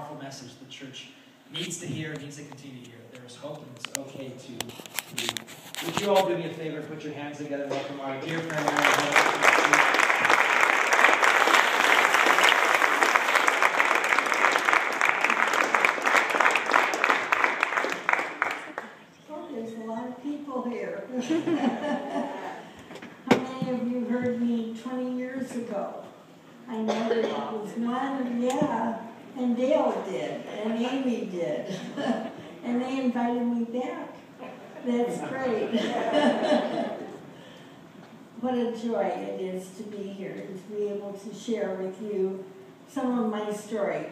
powerful message the church needs to hear, needs to continue to hear. There is hope, and it's okay to believe. Would you all do me a favor, put your hands together, welcome our dear friend Marilyn Heavilin. Here. How many of you heard me 20 years ago? I know that it was one, yeah, and Dale did, and Amy did, and they invited me back. That's great. What a joy it is to be here and to be able to share with you some of my story.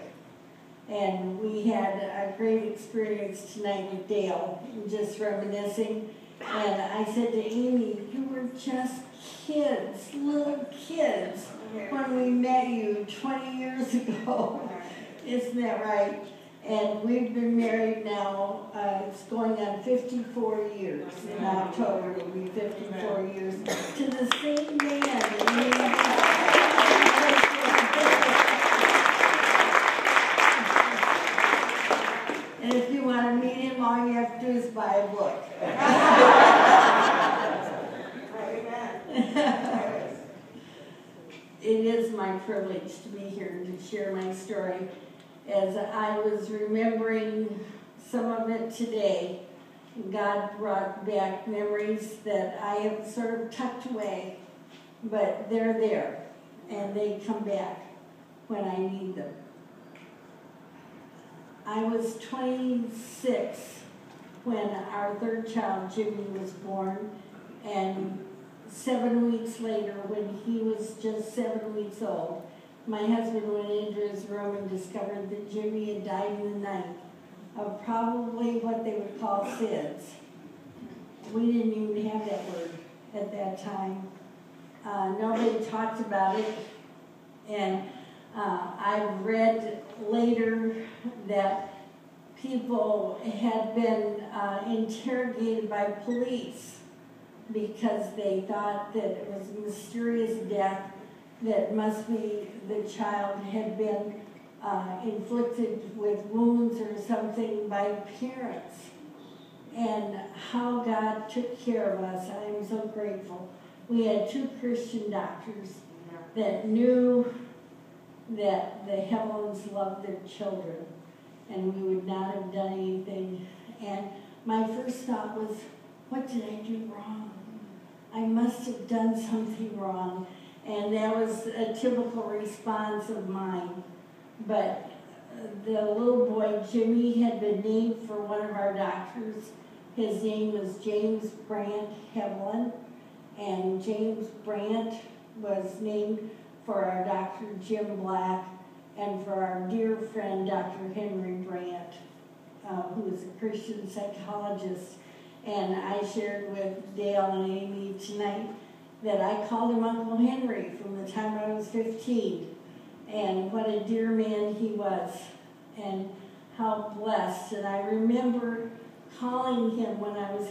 And we had a great experience tonight with Dale, just reminiscing. And I said to Amy, you were just kids, little kids, when we met you 20 years ago. Isn't that right? And we've been married now, it's going on 54 years. In October, it'll be 54 years to the same man. And if you want to meet him, all you have to do is buy a book. It is my privilege to be here to share my story. As I was remembering some of it today, God brought back memories that I have sort of tucked away, but they're there, and they come back when I need them. I was 26 when our third child, Jimmy, was born, and 7 weeks later, when he was just 7 weeks old, my husband went into his room and discovered that Jimmy had died in the night of probably what they would call SIDS. We didn't even have that word at that time. Nobody talked about it, and I've read later that people had been interrogated by police because they thought that it was a mysterious death, that must be the child had been inflicted with wounds or something by parents. And how God took care of us, I am so grateful. We had 2 Christian doctors that knew that the Heavilins loved their children, and we would not have done anything. And my first thought was, what did I do wrong? I must have done something wrong. And that was a typical response of mine. But the little boy, Jimmy, had been named for one of our doctors. His name was James Brandt Heavilin, and James Brandt was named for our Dr. Jim Black, and for our dear friend, Dr. Henry Brandt, who was a Christian psychologist. And I shared with Dale and Amy tonight that I called him Uncle Henry from the time I was 15. And what a dear man he was, and how blessed. And I remember calling him when I was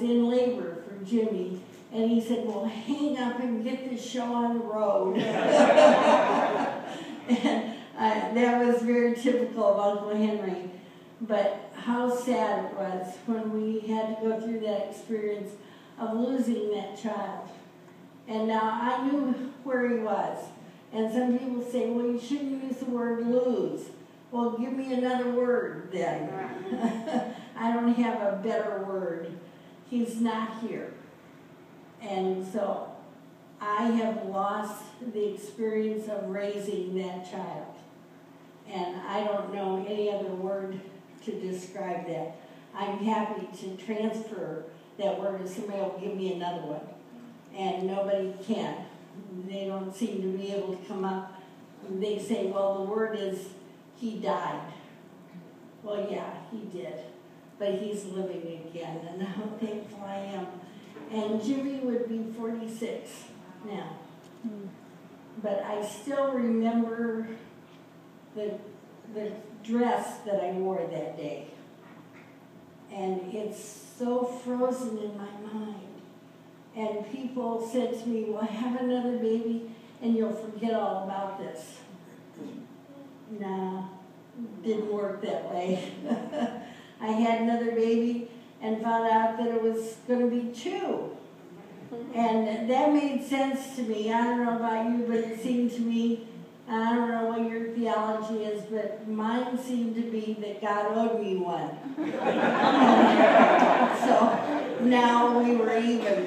in labor for Jimmy, and he said, well, hang up and get this show on the road. And that was very typical of Uncle Henry. But how sad it was when we had to go through that experience of losing that child. And now I knew where he was. And some people say, well, you shouldn't use the word lose. Well, give me another word then. I don't have a better word. He's not here. And so I have lost the experience of raising that child. And I don't know any other word to describe that. I'm happy to transfer that word if somebody will give me another one. And nobody can. They don't seem to be able to come up. They say, well, the word is, he died. Well, yeah, he did. But he's living again, and how thankful I am. And Jimmy would be 46 now. But I still remember the dress that I wore that day. And it's so frozen in my mind. And people said to me, well, have another baby and you'll forget all about this. nah, didn't work that way. I had another baby and found out that it was going to be 2. And that made sense to me. I don't know about you, but it seemed to me, I don't know what your theology is, but mine seemed to be that God owed me one. So now we were even.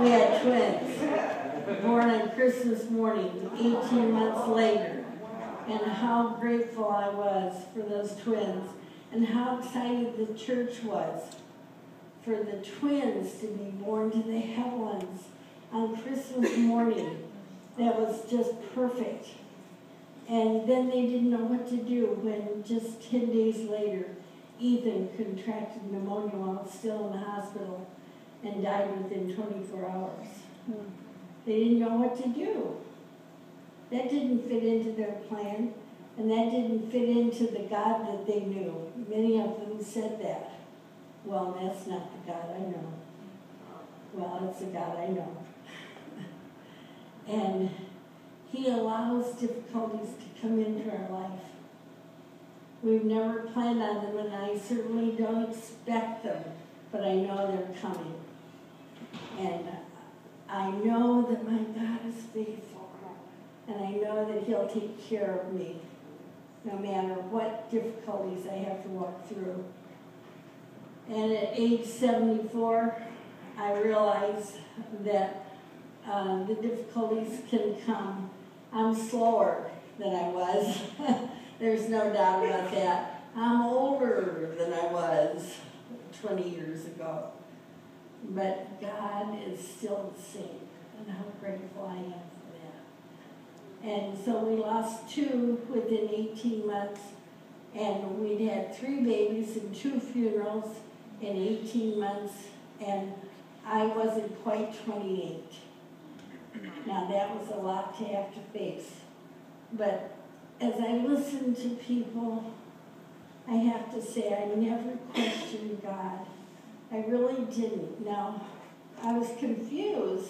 We had twins, born on Christmas morning, 18 months later. And how grateful I was for those twins, and how excited the church was for the twins to be born to the Heavilins on Christmas morning. That was just perfect. And then they didn't know what to do when just 10 days later, Ethan contracted pneumonia while still in the hospital and died within 24 hours. They didn't know what to do. That didn't fit into their plan, and that didn't fit into the God that they knew. Many of them said that. Well, that's not the God I know. Well, it's the God I know. And He allows difficulties to come into our life. We've never planned on them, and I certainly don't expect them, but I know they're coming. And I know that my God is faithful, and I know that He'll take care of me, no matter what difficulties I have to walk through. And at age 74, I realize that the difficulties can come. I'm slower than I was. There's no doubt about that. I'm older than I was 20 years ago. But God is still the same, and how grateful I am for that. And so we lost 2 within 18 months, and we'd had 3 babies and 2 funerals in 18 months, and I wasn't quite 28. Now that was a lot to have to face. But as I listened to people, I have to say I never questioned God. I really didn't. Now, I was confused.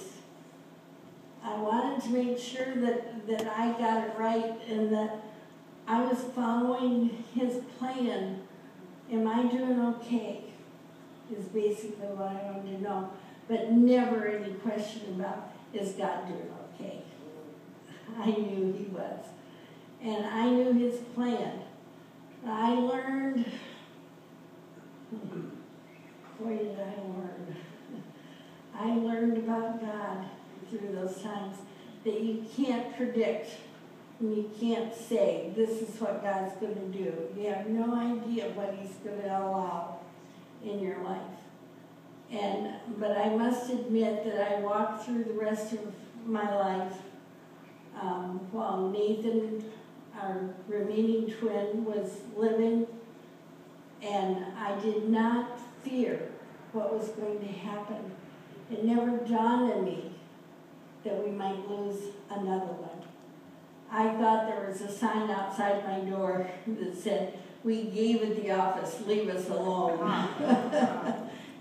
I wanted to make sure that I got it right and that I was following His plan. Am I doing okay? Is basically what I wanted to know. But never any question about, is God doing okay? I knew He was. And I knew His plan. I learned, boy did I learn. I learned about God through those times that you can't predict and you can't say, this is what God's going to do. You have no idea what He's going to allow in your life. But I must admit that I walked through the rest of my life while Nathan, our remaining twin, was living, and I did not fear what was going to happen. It never dawned on me that we might lose another one. I thought there was a sign outside my door that said, "We gave at the office, leave us alone."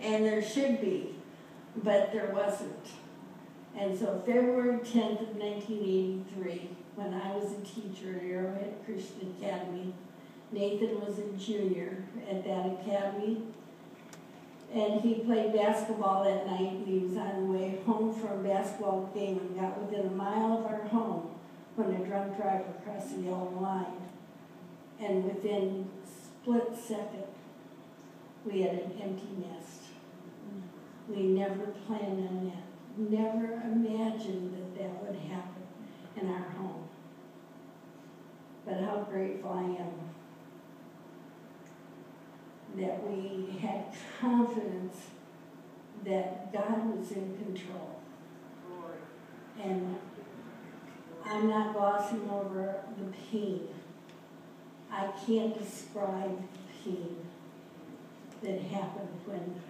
And there should be, but there wasn't. And so February 10th of 1983, when I was a teacher at Arrowhead Christian Academy, Nathan was a junior at that academy, and he played basketball that night, and he was on the way home from a basketball game and got within a mile of our home when a drunk driver crossed the yellow line. And within a split second, we had an empty nest. We never planned on that. Never imagined that that would happen in our home. But how grateful I am that we had confidence that God was in control. And I'm not glossing over the pain. I can't describe the pain that happened when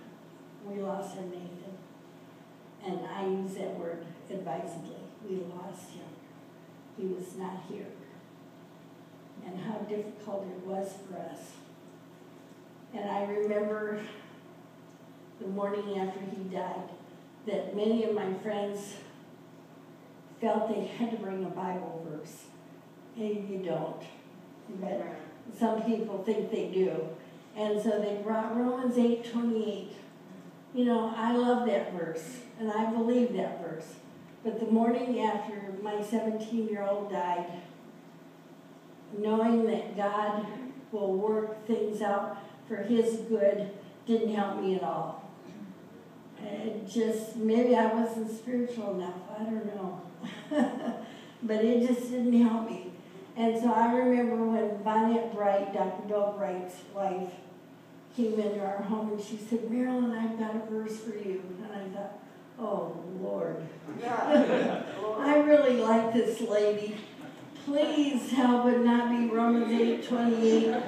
we lost our Nathan. And I use that word advisedly. We lost him. He was not here. And how difficult it was for us. And I remember the morning after he died that many of my friends felt they had to bring a Bible verse. And you don't. but some people think they do. And so they brought Romans 8:28. You know, I love that verse, and I believe that verse. But the morning after my 17-year-old died, knowing that God will work things out for His good didn't help me at all. It just, maybe I wasn't spiritual enough, I don't know. But it just didn't help me. And so I remember when Bonnet Bright, Dr. Bill Bright's wife, came into our home and she said, Marilyn, I've got a verse for you. And I thought, oh, Lord. I really like this lady. Please help it not be Romans 8:28.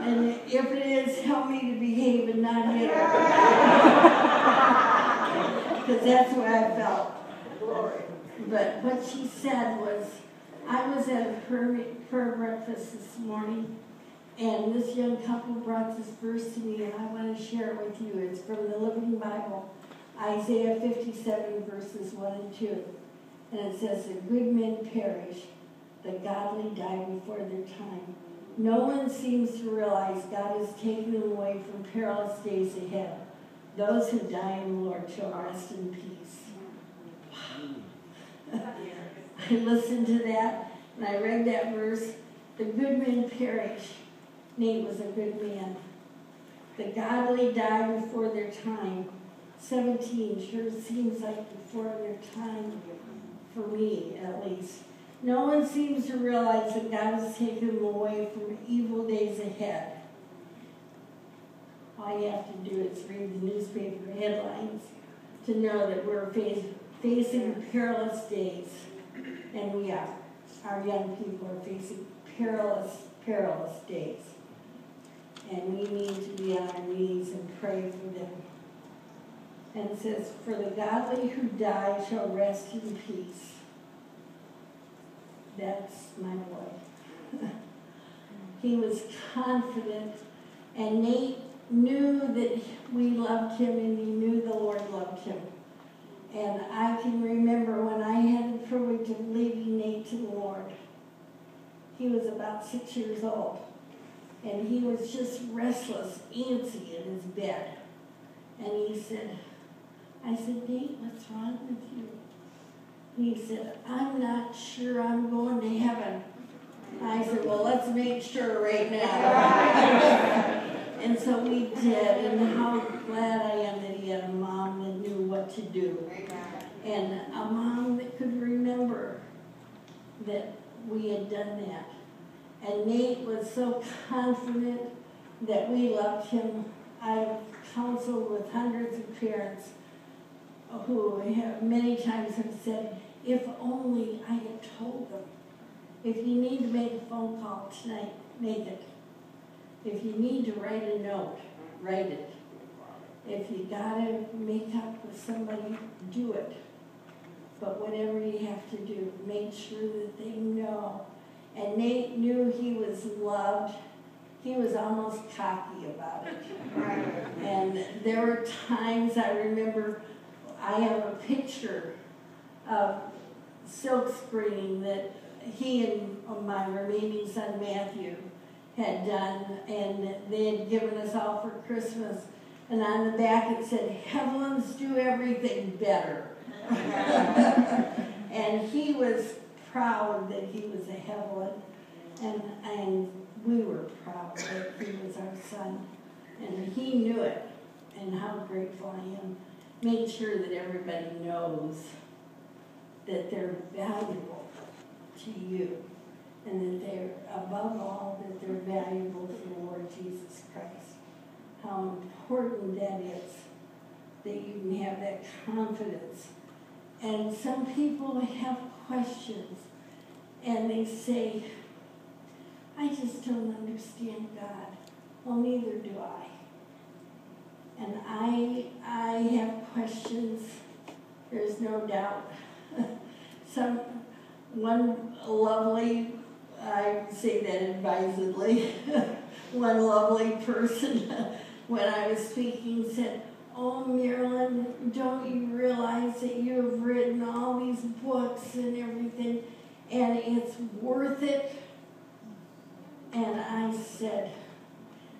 And if it is, help me to behave and not hit her. Because that's what I felt. But what she said was, I was at a prayer breakfast this morning, and this young couple brought this verse to me, and I want to share it with you. It's from the Living Bible, Isaiah 57, verses 1 and 2. And it says, the good men perish, the godly die before their time. No one seems to realize God has taken them away from perilous days ahead. Those who die in the Lord shall rest in peace. I listened to that, and I read that verse. The good men perish. Nate was a good man. The godly die before their time. 17 sure seems like before their time, for me at least. No one seems to realize that God has taken them away from evil days ahead. All you have to do is read the newspaper headlines to know that we're facing perilous days. And we are. Our young people are facing perilous days. And we need to be on our knees and pray for them. And it says, for the godly who die shall rest in peace. That's my boy. He was confident, and Nate knew that we loved him, and he knew the Lord loved him. And I can remember when I had the privilege of leading Nate to the Lord. He was about 6 years old, and he was just restless, antsy in his bed. And I said, Nate, what's wrong with you? He said, I'm not sure I'm going to heaven. I said, well, let's make sure right now. And so we did, and how glad I am that he had a mom that knew what to do. And a mom that could remember that we had done that. And Nate was so confident that we loved him. I've counseled with hundreds of parents who have many times have said, if only I had told them. If you need to make a phone call tonight, make it. If you need to write a note, write it. If you gotta make up with somebody, do it. But whatever you have to do, make sure that they know. And Nate knew he was loved. He was almost cocky about it. And there were times I remember, I have a picture of silk screening that he and my remaining son Matthew had done, and they had given us all for Christmas. And on the back it said, Heavilins do everything better. And he was proud that he was a Heavilin, and we were proud that he was our son. And he knew it, and how grateful I am. Make sure that everybody knows that they're valuable to you, and that they're, above all, that they're valuable to the Lord Jesus Christ. How important that is, that you can have that confidence. And some people have questions, and they say, I just don't understand God. Well, neither do I. And I have questions, there's no doubt. One lovely, I say that advisedly, one lovely person, when I was speaking, said, oh, Marilyn, don't you realize that you have written all these books and everything, and it's worth it? And said,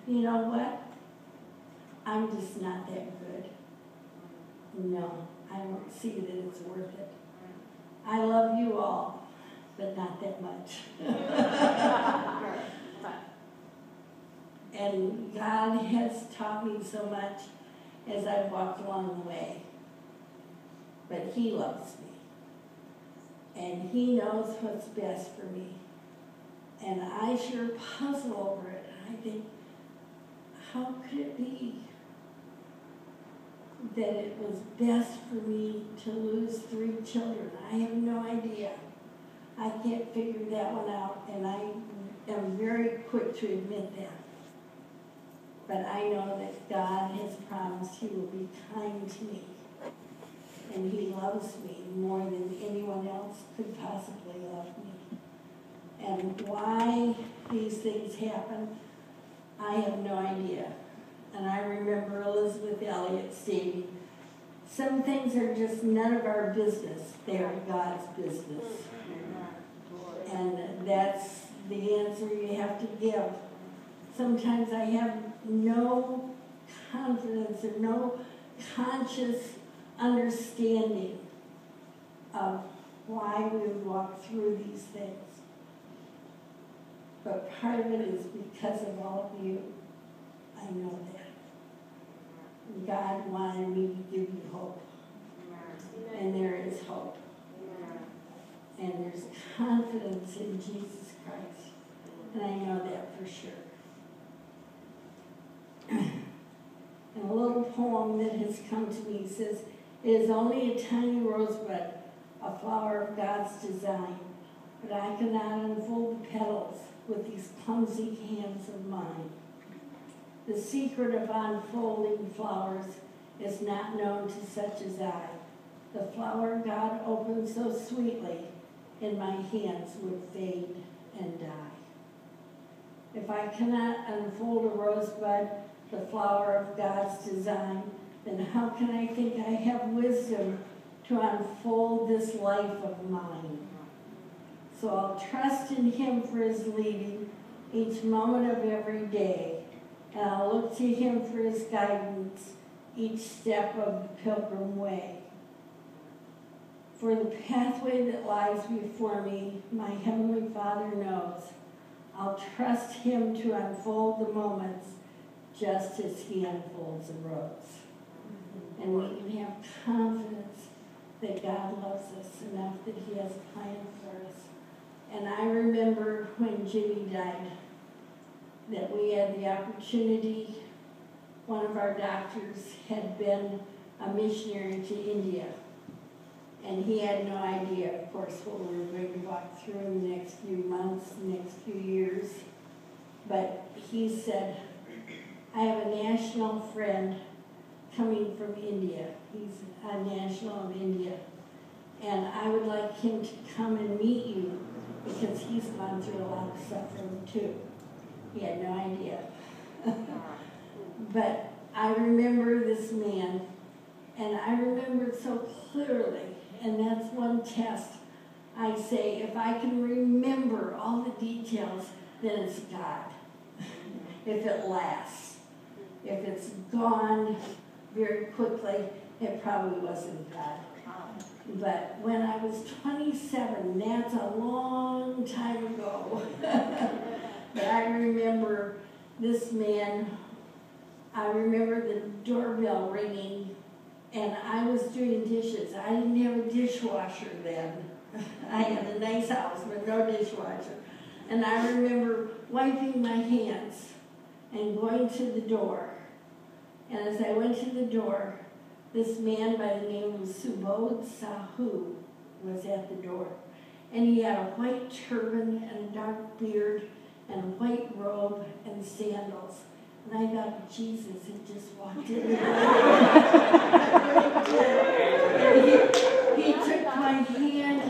you know what? I'm just not that good. No, I don't see that it's worth it. I love you all, but not that much. And God has taught me so much as I've walked along the way. But He loves me. And He knows what's best for me. And I sure puzzle over it. I think, how could it be that it was best for me to lose 3 children? I have no idea. I can't figure that one out, and I am very quick to admit that. But I know that God has promised He will be kind to me, and He loves me more than anyone else could possibly love me. And why these things happen, I have no idea. And I remember Elizabeth Elliot stating, some things are just none of our business. They are God's business. And that's the answer you have to give. Sometimes I have no confidence or no conscious understanding of why we would walk through these things. But part of it is because of all of you. I know that. God wanted me to give you hope. And there is hope. And there's confidence in Jesus Christ. And I know that for sure. And a little poem that has come to me says, it is only a tiny rosebud, a flower of God's design, but I cannot unfold the petals with these clumsy hands of mine. The secret of unfolding flowers is not known to such as I. The flower God opened so sweetly in my hands would fade and die. If I cannot unfold a rosebud, the flower of God's design, then how can I think I have wisdom to unfold this life of mine? So I'll trust in Him for His leading each moment of every day. And I'll look to Him for His guidance each step of the pilgrim way. For the pathway that lies before me, my Heavenly Father knows. I'll trust Him to unfold the moments just as He unfolds the roads. And we can have confidence that God loves us enough that He has a plan for us. And I remember when Jimmy died, that we had the opportunity. One of our doctors had been a missionary to India, and he had no idea, of course, what we were going to walk through in the next few months, the next few years. But he said, I have a national friend coming from India. He's a national of India. And I would like him to come and meet you because he's gone through a lot of suffering too. He had no idea. But I remember this man, and I remember it so clearly, and that's one test. I say, if I can remember all the details, then it's God. If it lasts. If it's gone very quickly, it probably wasn't God. But when I was 27, that's a long time ago. But I remember this man, I remember the doorbell ringing, and I was doing dishes. I didn't have a dishwasher then. I had a nice house, but no dishwasher. And I remember wiping my hands and going to the door. And as I went to the door, this man by the name of Subodh Sahu was at the door. And he had a white turban and a dark beard and a white robe and sandals. And I thought Jesus had just walked in. And he took my hand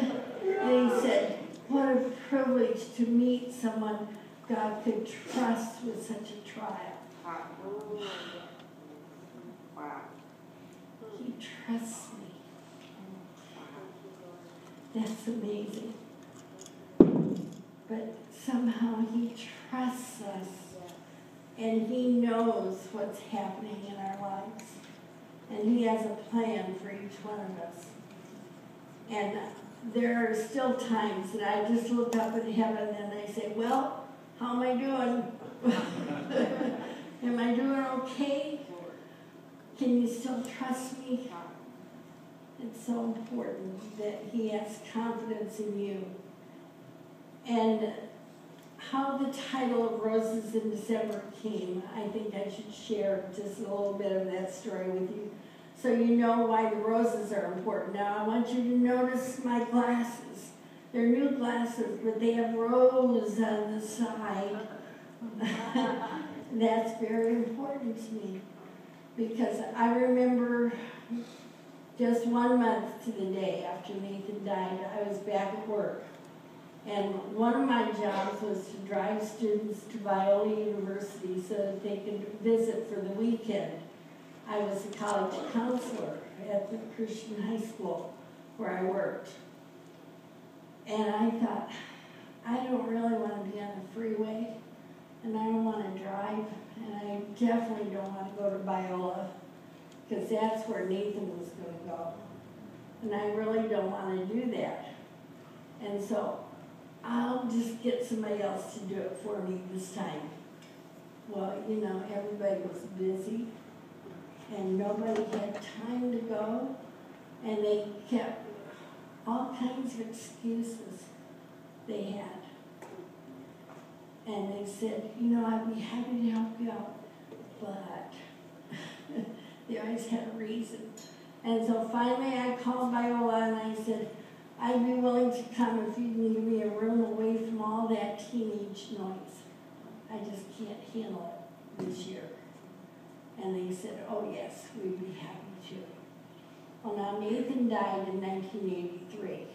and he said, what a privilege to meet someone God could trust with such a trial. Wow. He trusts me. That's amazing. But somehow He trusts us, and He knows what's happening in our lives. And He has a plan for each one of us. And there are still times that I just look up at heaven and I say, well, how am I doing? Am I doing okay? Can you still trust me? It's so important that He has confidence in you. And how the title of Roses in December came, I think I should share just a little bit of that story with you, so you know why the roses are important. Now I want you to notice my glasses. They're new glasses, but they have rose on the side. That's very important to me, because I remember just 1 month to the day after Nathan died, I was back at work. And one of my jobs was to drive students to Biola University so that they could visit for the weekend. I was a college counselor at the Christian high school where I worked. And I thought, I don't really want to be on the freeway, and I don't want to drive, and I definitely don't want to go to Biola, because that's where Nathan was going to go. And I really don't want to do that. And so I'll just get somebody else to do it for me this time. Well, you know, everybody was busy, and nobody had time to go, and they kept all kinds of excuses they had. And they said, you know, I'd be happy to help you out, but they always had a reason. And so finally I called Biola and I said, I'd be willing to come if you can give me a room away from all that teenage noise. I just can't handle it this year. And they said, oh yes, we'd be happy to. Well, now Nathan died in 1983.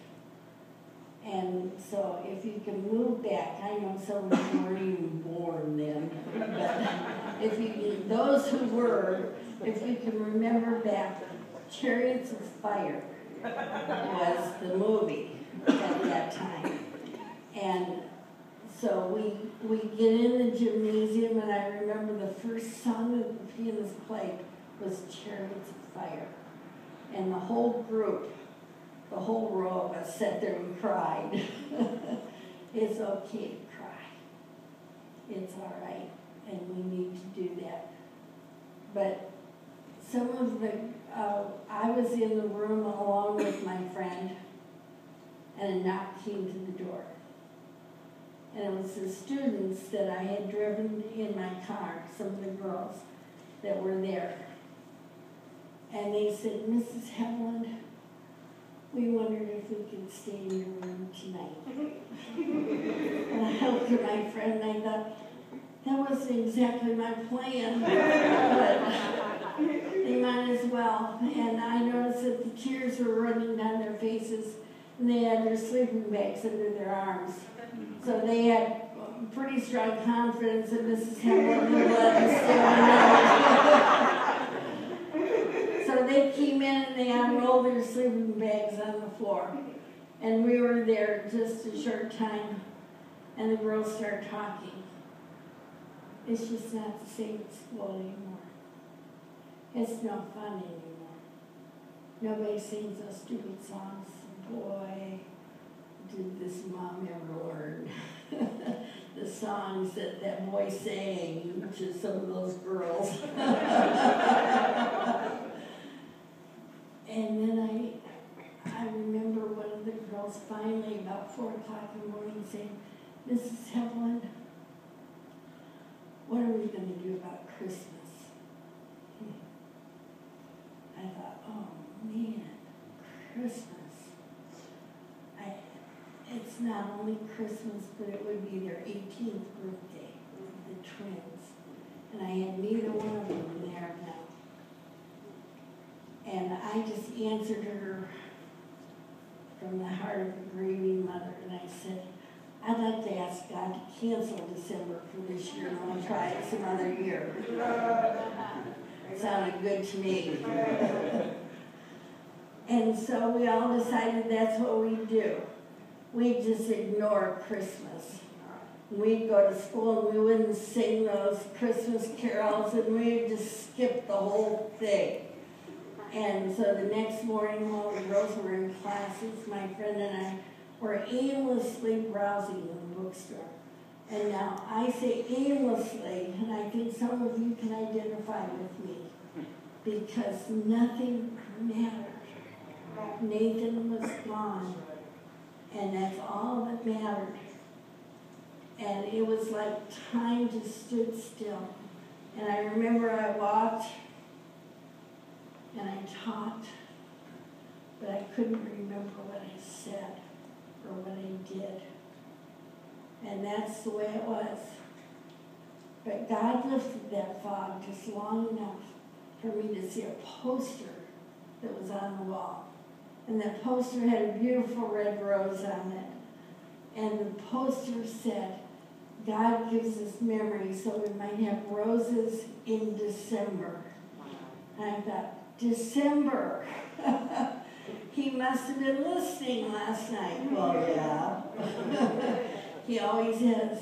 And so if you can move back, I know some of you weren't even born then, but if you can, those who were, if you can remember back, Chariots of Fire was the movie at that time. And so we get in the gymnasium, and I remember the first song that the pianist played was Chariots of Fire. And the whole group, the whole row of us sat there and cried. It's okay to cry. It's all right, and we need to do that. But some of the, I was in the room along with my friend, and a knock came to the door. And it was the students that I had driven in my car, some of the girls that were there. And they said, Mrs. Heavilin, we wondered if we could stay in your room tonight. And I looked at my friend and I thought, that wasn't exactly my plan, but they might as well. And I noticed that the tears were running down their faces, and they had their sleeping bags under their arms. So they had pretty strong confidence that Mrs. Heavilin would let us stay the night. So they came in and they unrolled their sleeping bags on the floor. And we were there just a short time, and the girls started talking. It's just not the same at school anymore. It's no fun anymore. Nobody sings those stupid songs. Boy, did this mom ever learn. The songs that that boy sang to some of those girls. And then I remember one of the girls finally, about 4 o'clock in the morning, saying, Mrs. Heavilin, what are we going to do about Christmas? I thought, oh man, Christmas. It's not only Christmas, but it would be their 18th birthday, the twins. And I had neither one of them there now. And I just answered her from the heart of a grieving mother, and I said, I'd like to ask God to cancel December for this year, and I'll try it some other year. It sounded good to me. And so we all decided that's what we do. We just ignore Christmas. We'd go to school and we wouldn't sing those Christmas carols, and we'd just skip the whole thing. And so the next morning while we both were in classes, my friend and I were aimlessly browsing in the bookstore. And now I say aimlessly, and I think some of you can identify with me, because nothing mattered. Nathan was gone, and that's all that mattered. And it was like time just stood still. And I remember I walked and I taught, but I couldn't remember what I said or what I did. And that's the way it was. But God lifted that fog just long enough for me to see a poster that was on the wall. And that poster had a beautiful red rose on it. And the poster said, God gives us memory so we might have roses in December. And I thought, December? He must have been listening last night. Well, yeah. He always is.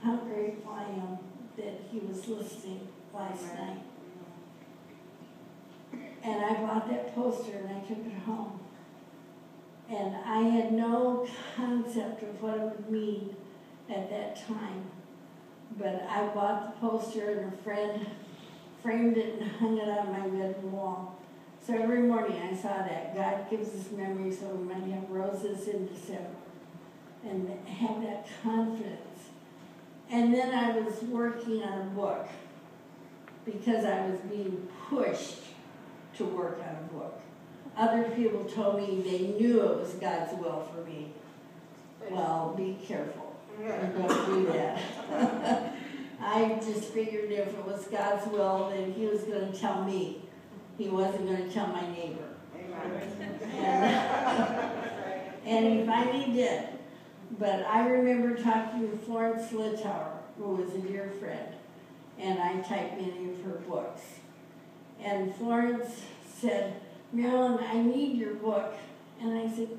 How grateful I am that he was listening last night. And I bought that poster and I took it home. And I had no concept of what it would mean at that time. But I bought the poster and a friend framed it and hung it on my bedroom wall. So every morning I saw that. God gives us memory so we might have roses in December. And have that confidence. And then I was working on a book because I was being pushed to work on a book. Other people told me they knew it was God's will for me. Well, be careful. Don't do that. I just figured if it was God's will, then he was going to tell me. He wasn't going to tell my neighbor. And he finally did. But I remember talking to Florence Littauer, who was a dear friend, and I typed many of her books. And Florence said, Marilyn, I need your book. And I said,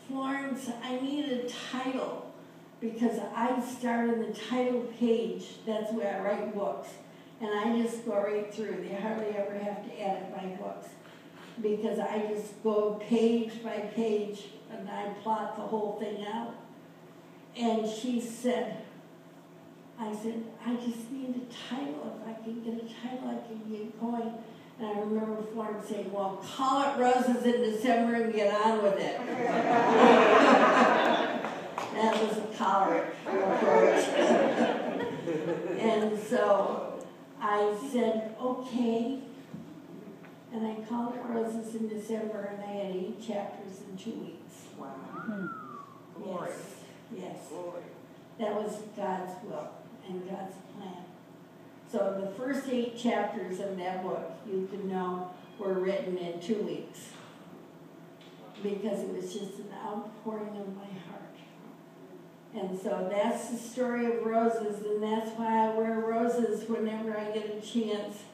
Florence, I need a title, because I start on the title page. That's where I write books. And I just go right through. They hardly ever have to edit my books, because I just go page by page, and I plot the whole thing out. And she said, I said, I just need a title. If I can get a title, I can get going. And I remember Florence saying, well, call it Roses in December and get on with it. That was a choleric approach. And so I said, okay. And I called it Roses in December, and I had 8 chapters in 2 weeks. Wow. Yes. Yes. That was God's will and God's plan. So the first 8 chapters of that book, you can know, were written in 2 weeks, because it was just an outpouring of my heart. And so that's the story of roses, and that's why I wear roses whenever I get a chance.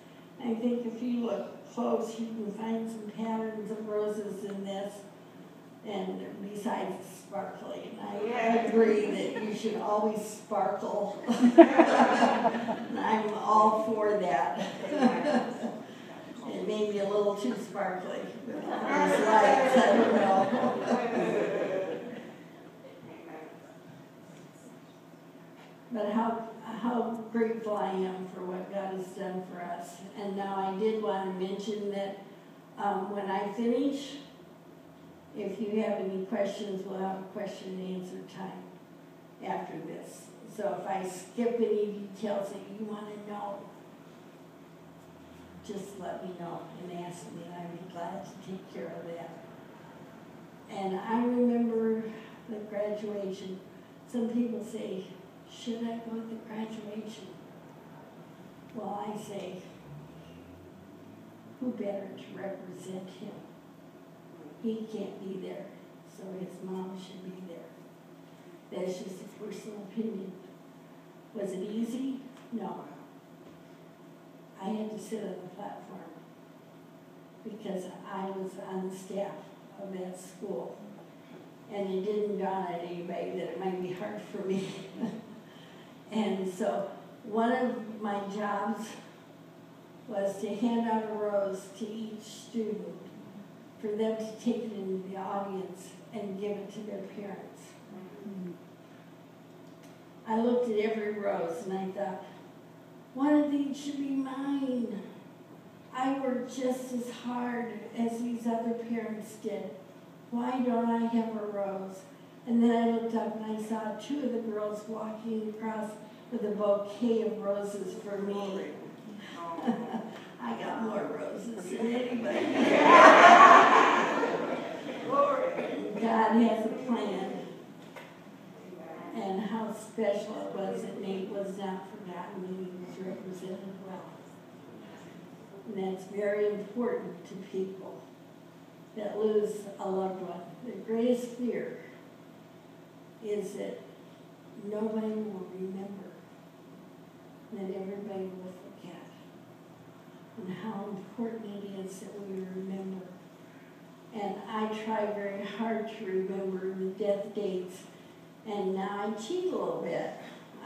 I think if you look close, you can find some patterns of roses in this, and besides sparkly. And I agree that you should always sparkle. And I'm all for that. It may be a little too sparkly with these lights, I don't know. But how grateful I am for what God has done for us. And now I did want to mention that when I finish, if you have any questions, we'll have a question and answer time after this. So if I skip any details that you want to know, just let me know and ask me, and I'd be glad to take care of that. And I remember the graduation. Some people say, should I go to the graduation? Well, I say, who better to represent him? He can't be there, so his mom should be there. That's just a personal opinion. Was it easy? No. I had to sit on the platform because I was on the staff of that school. And it didn't dawn on anybody that it might be hard for me. And so one of my jobs was to hand out a rose to each student for them to take it into the audience and give it to their parents. I looked at every rose and I thought, one of these should be mine. I worked just as hard as these other parents did. Why don't I have a rose? And then I looked up and I saw two of the girls walking across with a bouquet of roses for me. I got more roses than anybody. God has a plan. And how special it was that Nate was not forgotten and he was represented well. And that's very important to people that lose a loved one. The greatest fear is that nobody will remember, that everybody will forget. And how important it is that we remember. And I try very hard to remember the death dates. And now I cheat a little bit.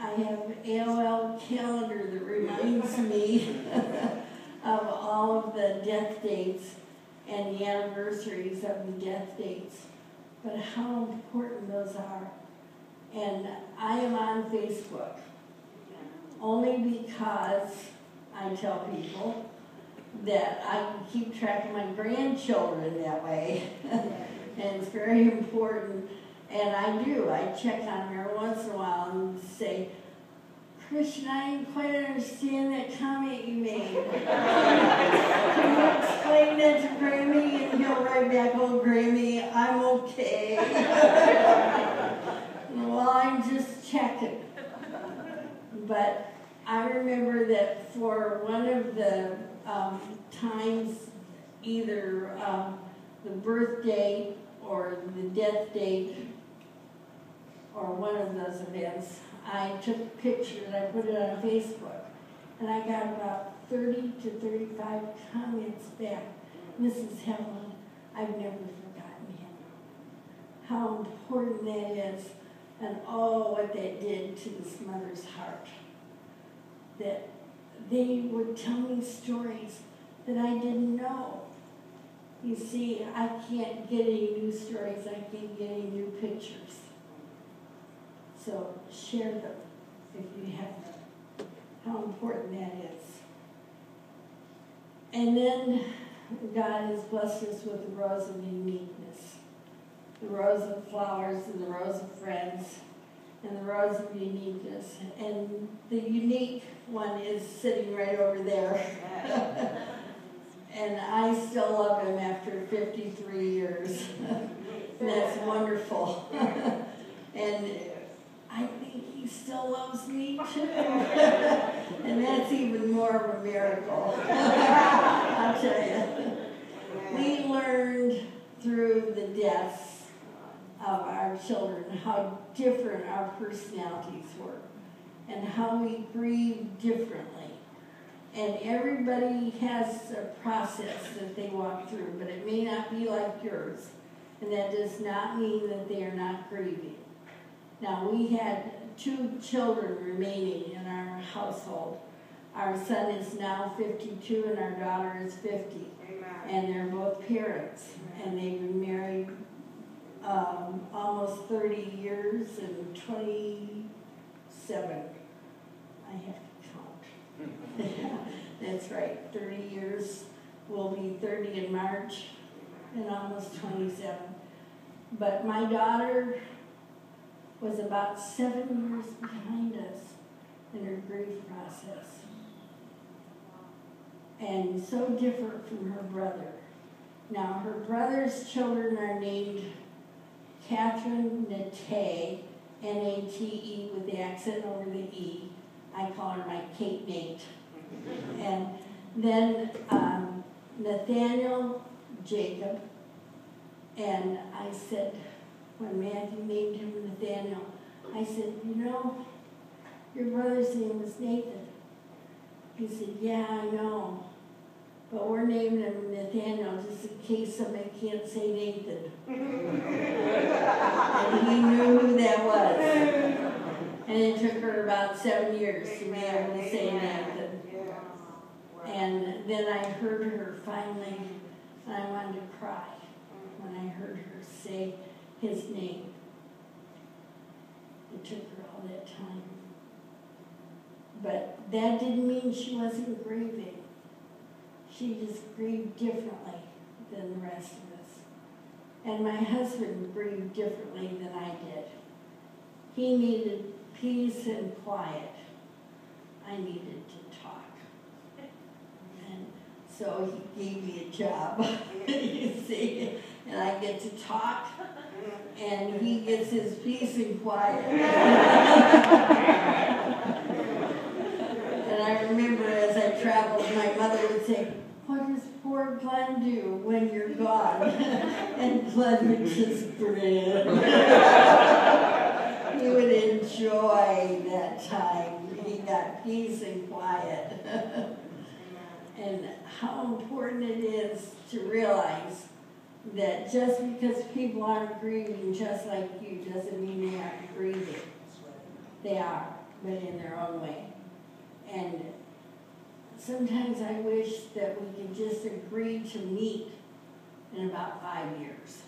I have an AOL calendar that reminds me of all of the death dates and the anniversaries of the death dates, but how important those are. And I am on Facebook only because I tell people that I can keep track of my grandchildren that way. And it's very important. And I do. I check on her once in a while and say, Christian, I didn't quite understand that comment you made. Can you explain that to Grammy? And he'll write back, oh, Grammy, I'm okay. Well, I'm just checking. But I remember that for one of the times, either the birthday or the death date, or one of those events, I took a picture and I put it on Facebook. And I got about 30 to 35 comments back. Mrs. Heavilin, I've never forgotten him. How important that is, and oh, what that did to this mother's heart. That they would tell me stories that I didn't know. You see, I can't get any new stories, I can't get any new pictures. So share them if you have them. How important that is. And then God has blessed us with the rose of uniqueness. The rose of flowers and the rose of friends and the rose of uniqueness. And the unique one is sitting right over there. And I still love him after 53 years. And that's wonderful. And I think he still loves me too. And that's even more of a miracle. I'll tell you. We learned through the deaths of our children how different our personalities were and how we grieve differently. And everybody has a process that they walk through, but it may not be like yours. And that does not mean that they are not grieving. Now, we had 2 children remaining in our household. Our son is now 52 and our daughter is 50. Amen. And they're both parents. And they've been married almost 30 years and 27. I have to count. That's right, 30 years. We'll be 30 in March and almost 27. But my daughter was about 7 years behind us in her grief process. And so different from her brother. Now, her brother's children are named Catherine Nate, N-A-T-E with the accent over the E. I call her my Kate Nate. And then Nathaniel Jacob. And I said, when Matthew named him Nathaniel, I said, you know, your brother's name was Nathan. He said, yeah, I know. But we're naming him Nathaniel just in case somebody can't say Nathan. And he knew who that was. And it took her about 7 years to be able to say Nathan. And then I heard her finally, and I wanted to cry when I heard her say his name. It took her all that time. But that didn't mean she wasn't grieving. She just grieved differently than the rest of us. And my husband grieved differently than I did. He needed peace and quiet. I needed to talk. And so he gave me a job, you see, and I get to talk, and he gets his peace and quiet. And I remember as I traveled, my mother would say, "What does poor Glenn do when you're gone?" And Glenn would just grin. He would enjoy that time. He got peace and quiet. And how important it is to realize that just because people aren't grieving just like you doesn't mean they aren't grieving. They are, but in their own way. And sometimes I wish that we could just agree to meet in about 5 years,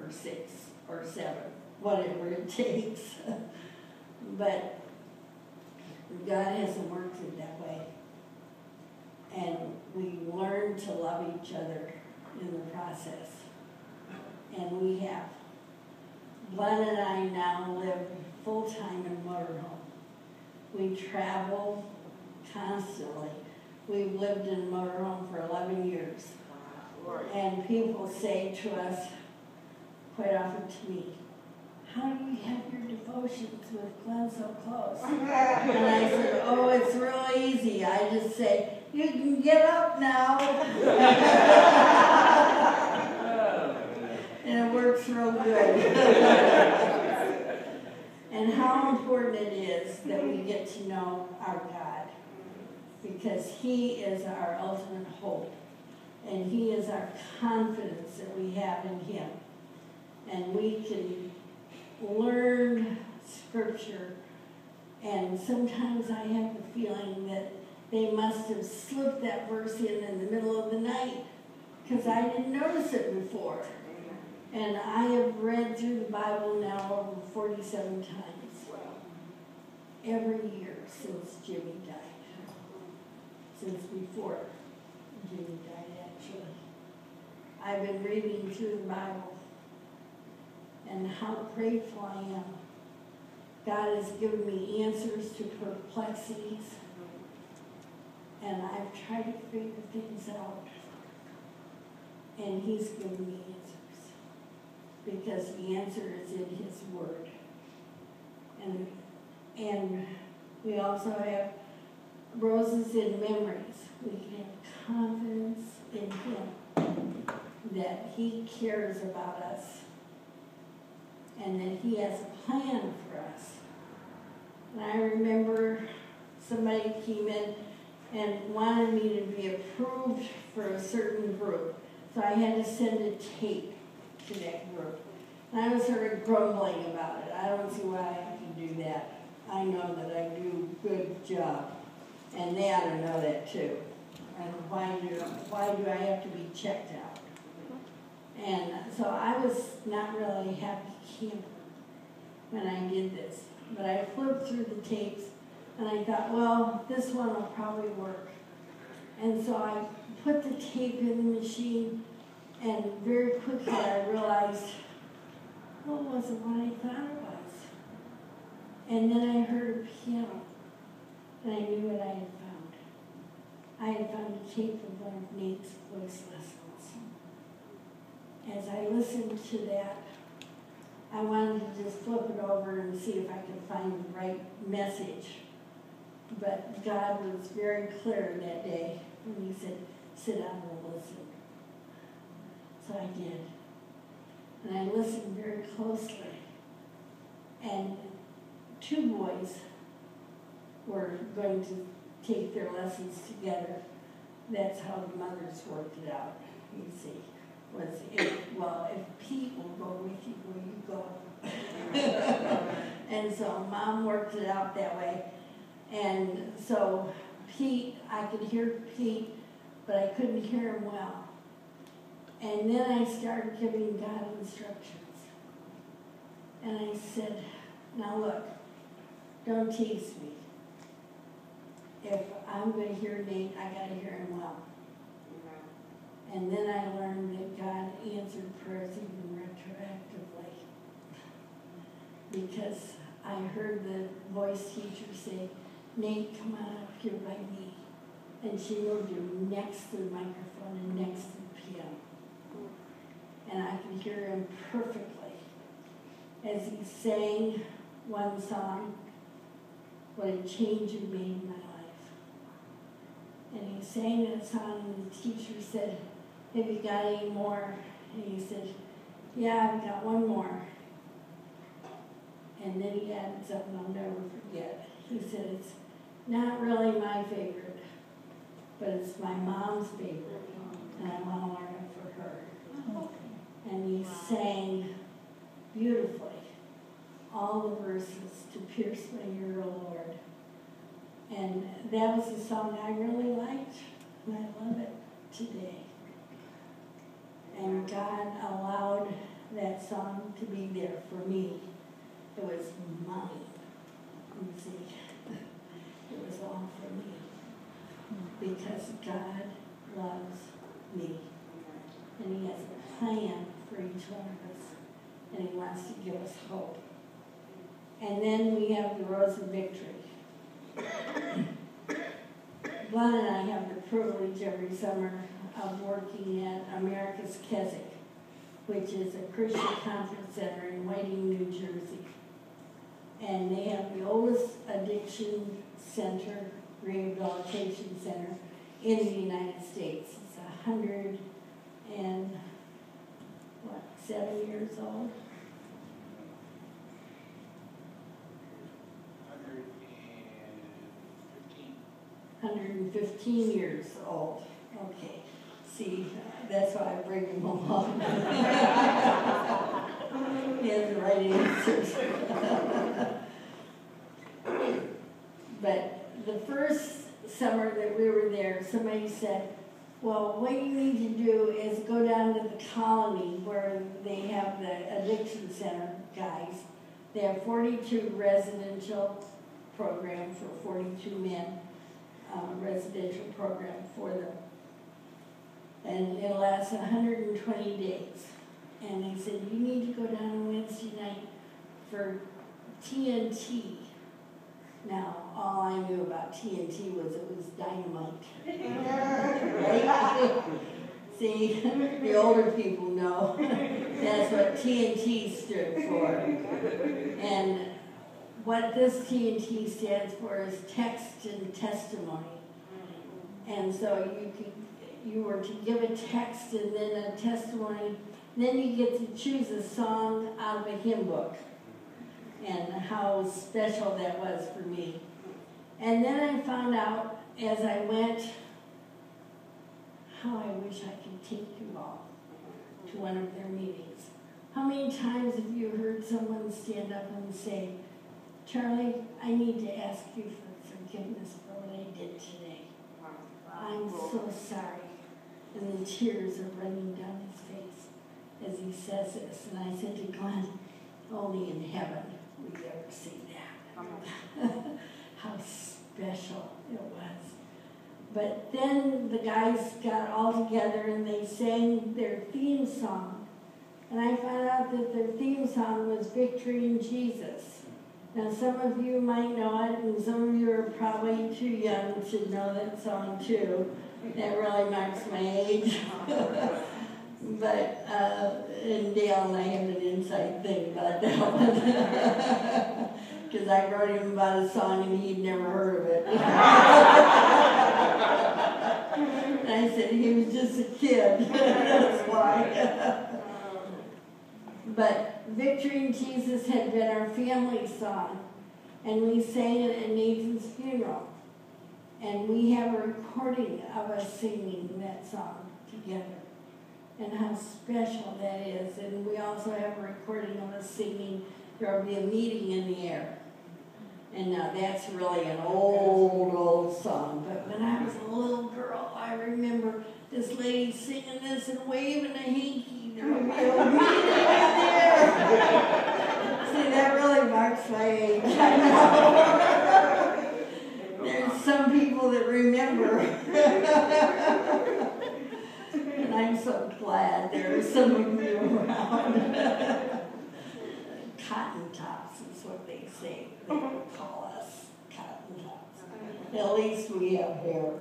or 6, or 7, whatever it takes. But God hasn't worked it that way. And we learn to love each other in the process. And we have. Glenn and I now live full-time in motorhome. We travel constantly. We've lived in a motorhome for 11 years. And people say to us, quite often to me, "How do you have your devotions with Glenn so close?" And I said, "Oh, it's real easy. I just say, you can get up now." And it works real good. And how important it is that we get to know our God, because He is our ultimate hope, and He is our confidence that we have in Him. And we can learn Scripture, and sometimes I have the feeling that they must have slipped that verse in the middle of the night, because I didn't notice it before. And I have read through the Bible now over 47 times. Every year since Jimmy died. Since before Jimmy died, actually. I've been reading through the Bible, and how grateful I am. God has given me answers to perplexities, and I've tried to figure things out, and He's given me answers, because the answer is in His Word. And we also have roses in memories. We can have confidence in Him, that He cares about us, and that He has a plan for us. And I remember somebody came in and wanted me to be approved for a certain group. So I had to send a tape to that group. And I was sort of grumbling about it. I don't see why I have to do that. I know that I do a good job. And they ought to know that too. And why do I have to be checked out? And so I was not really a happy camper when I did this. But I flipped through the tapes, and I thought, well, this one will probably work. And so I put the tape in the machine, and very quickly I realized, well, it wasn't what I thought it was. And then I heard a piano, and I knew what I had found. I had found a tape of one of Nate's voice lessons. As I listened to that, I wanted to just flip it over and see if I could find the right message. But God was very clear that day when He said, "Sit down and listen." So I did. And I listened very closely. And 2 boys were going to take their lessons together. That's how the mothers worked it out, you see. was, if Pete will go with you, will you go? And so Mom worked it out that way. And so Pete, I could hear Pete, but I couldn't hear him well. And then I started giving God instructions. And I said, now look, don't tease me. If I'm going to hear Nate, I got to hear him well. And then I learned that God answered prayers even retroactively. Because I heard the voice teacher say, Nate, come on up here by me. And she moved him next to the microphone and next to the piano. And I could hear him perfectly as he sang one song, what a change it made in my life. And he sang that song, and the teacher said, have you got any more? And he said, yeah, I've got one more. And then he added something I'll never forget. He said, it's not really my favorite, but it's my mom's favorite, and I want to learn it for her. And he sang beautifully all the verses, to pierce my ear, O Lord. And that was a song I really liked, and I love it today. And God allowed that song to be there for me. It was mine. You see, it was all for me. Because God loves me. And He has a plan for each one of us. And He wants to give us hope. And then we have the Rose of Victory. Glenn and I have the privilege every summer of working at America's Keswick, which is a Christian conference center in Whiting, New Jersey. And they have the oldest addiction center, rehabilitation center in the United States. It's 7 years old? 115 years old. Okay. See, that's why I bring him along. He has the right answers. But the first summer that we were there, somebody said, well, what you need to do is go down to the colony where they have the addiction center guys. They have 42 residential program for 42 men, residential program for them. And it lasts 120 days. And they said, you need to go down on Wednesday night for TNT. Now, all I knew about TNT was it was dynamite. Right? See, the older people know that's what TNT stood for. And what this TNT stands for is text and testimony. And so you were to give a text and then a testimony. Then you get to choose a song out of a hymn book. And how special that was for me. And then I found out as I went, how I wish I could take you all to one of their meetings. How many times have you heard someone stand up and say, Charlie, I need to ask you for forgiveness for what I did today. I'm so sorry. And the tears are running down his face as he says this. And I said to Glenn, only in heaven we've ever seen that. How special it was. But then the guys got all together and they sang their theme song. And I found out that their theme song was Victory in Jesus. Now some of you might know it, and some of you are probably too young to know that song too. That really marks my age. But, and Dale and I have an inside thing about that one. Because I wrote him about a song and he'd never heard of it. And I said he was just a kid. That's why. But Victory in Jesus had been our family song. And we sang it at Nathan's funeral. And we have a recording of us singing that song together. and how special that is. And we also have a recording of us singing, "There'll Be a Meeting in the Air." And now that's really an old song. But when I was a little girl, I remember this lady singing this and waving a hanky. There'll be a meeting in the air. See, that really marks my age. I know. There's some people that remember. And I'm so glad there are some of you around. Cotton tops is what they say. They call us cotton tops. At least we have hair.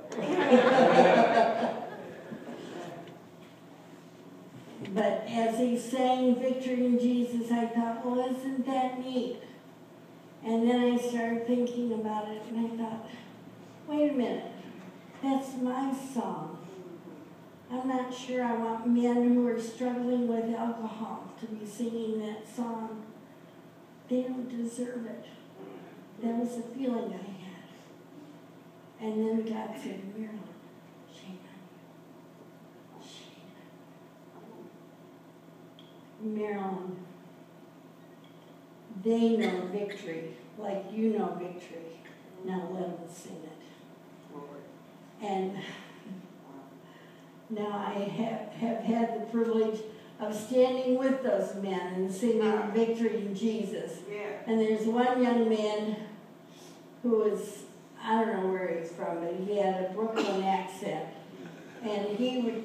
But as he sang "Victory in Jesus," I thought, well, isn't that neat? And then I started thinking about it, and I thought, wait a minute, that's my song. I'm not sure I want men who are struggling with alcohol to be singing that song. They don't deserve it. That was the feeling I had. And then God said, Marilyn, shame on you. Shame on you. Marilyn, they know victory like you know victory. Now let them sing it. And now I have had the privilege of standing with those men and singing "Victory in Jesus." Yeah. And there's one young man who was, I don't know where he's from, but he had a Brooklyn accent. And he would,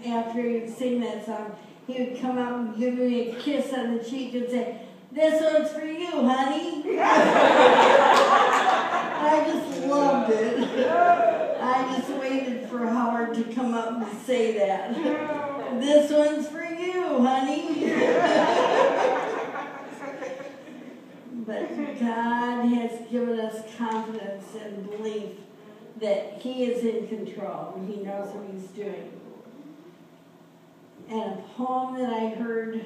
after he would sing that song, he would come up and give me a kiss on the cheek and say, "This one's for you, honey." I just loved it. I just waited for Howard to come up and say that. "This one's for you, honey." But God has given us confidence and belief that He is in control and He knows what He's doing. And a poem that I heard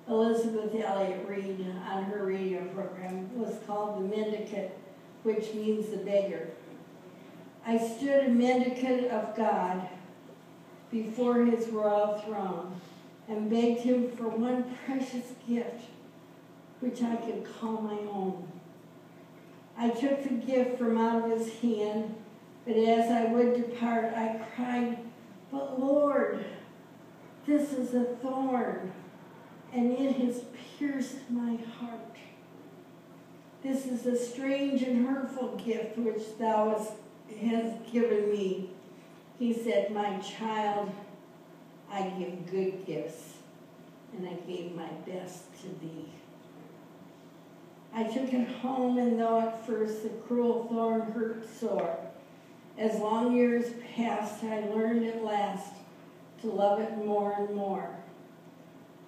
Elizabeth Elliot read on her radio program was called "The Mendicant," which means the beggar. "I stood a mendicant of God before His royal throne and begged Him for one precious gift which I could call my own. I took the gift from out of His hand, but as I would depart, I cried, 'But Lord, this is a thorn, and it has pierced my heart. This is a strange and hurtful gift which Thou hast given me.' He said, 'My child, I give good gifts, and I gave my best to thee.' I took it home, and though at first the cruel thorn hurt sore, as long years passed, I learned at last to love it more and more.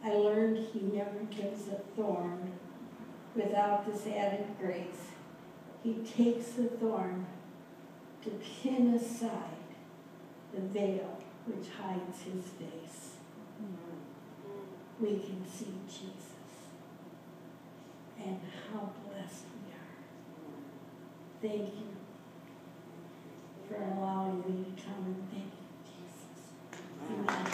I learned He never gives a thorn without this added grace. He takes the thorn to pin aside the veil which hides His face. We can see Jesus. And how blessed we are. Thank you for allowing me to come, and thank you, Jesus. Amen.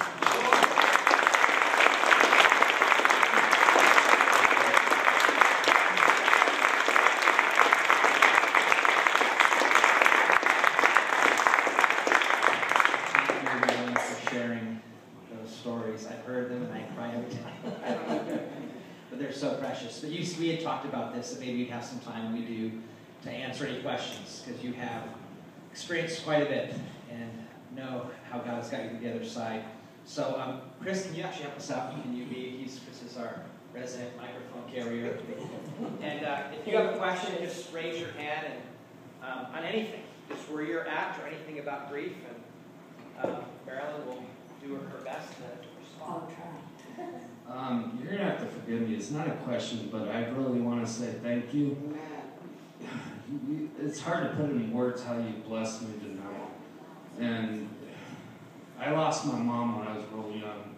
So precious. But we had talked about this, that maybe we'd have some time, we do, to answer any questions, because you have experienced quite a bit and know how God has got you to the other side. So, Chris, can you actually help us out? Chris is our resident microphone carrier. And if you have a question, just raise your hand and on anything, just where you're at or anything about grief, and Marilyn will do her best to respond. I'll try. You're going to have to forgive me. It's not a question, but I really want to say thank you. It's hard to put in words how you blessed me tonight. And I lost my mom when I was real young.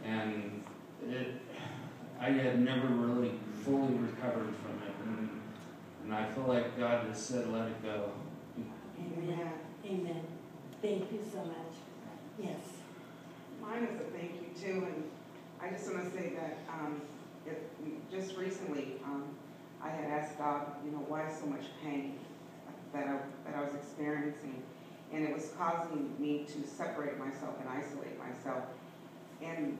And I had never really fully recovered from it. And I feel like God has said, let it go. Amen. Amen. Thank you so much. Yes. My Mine is a thank you too, and I just want to say that just recently I had asked God, why so much pain that I was experiencing, and it was causing me to separate myself and isolate myself, and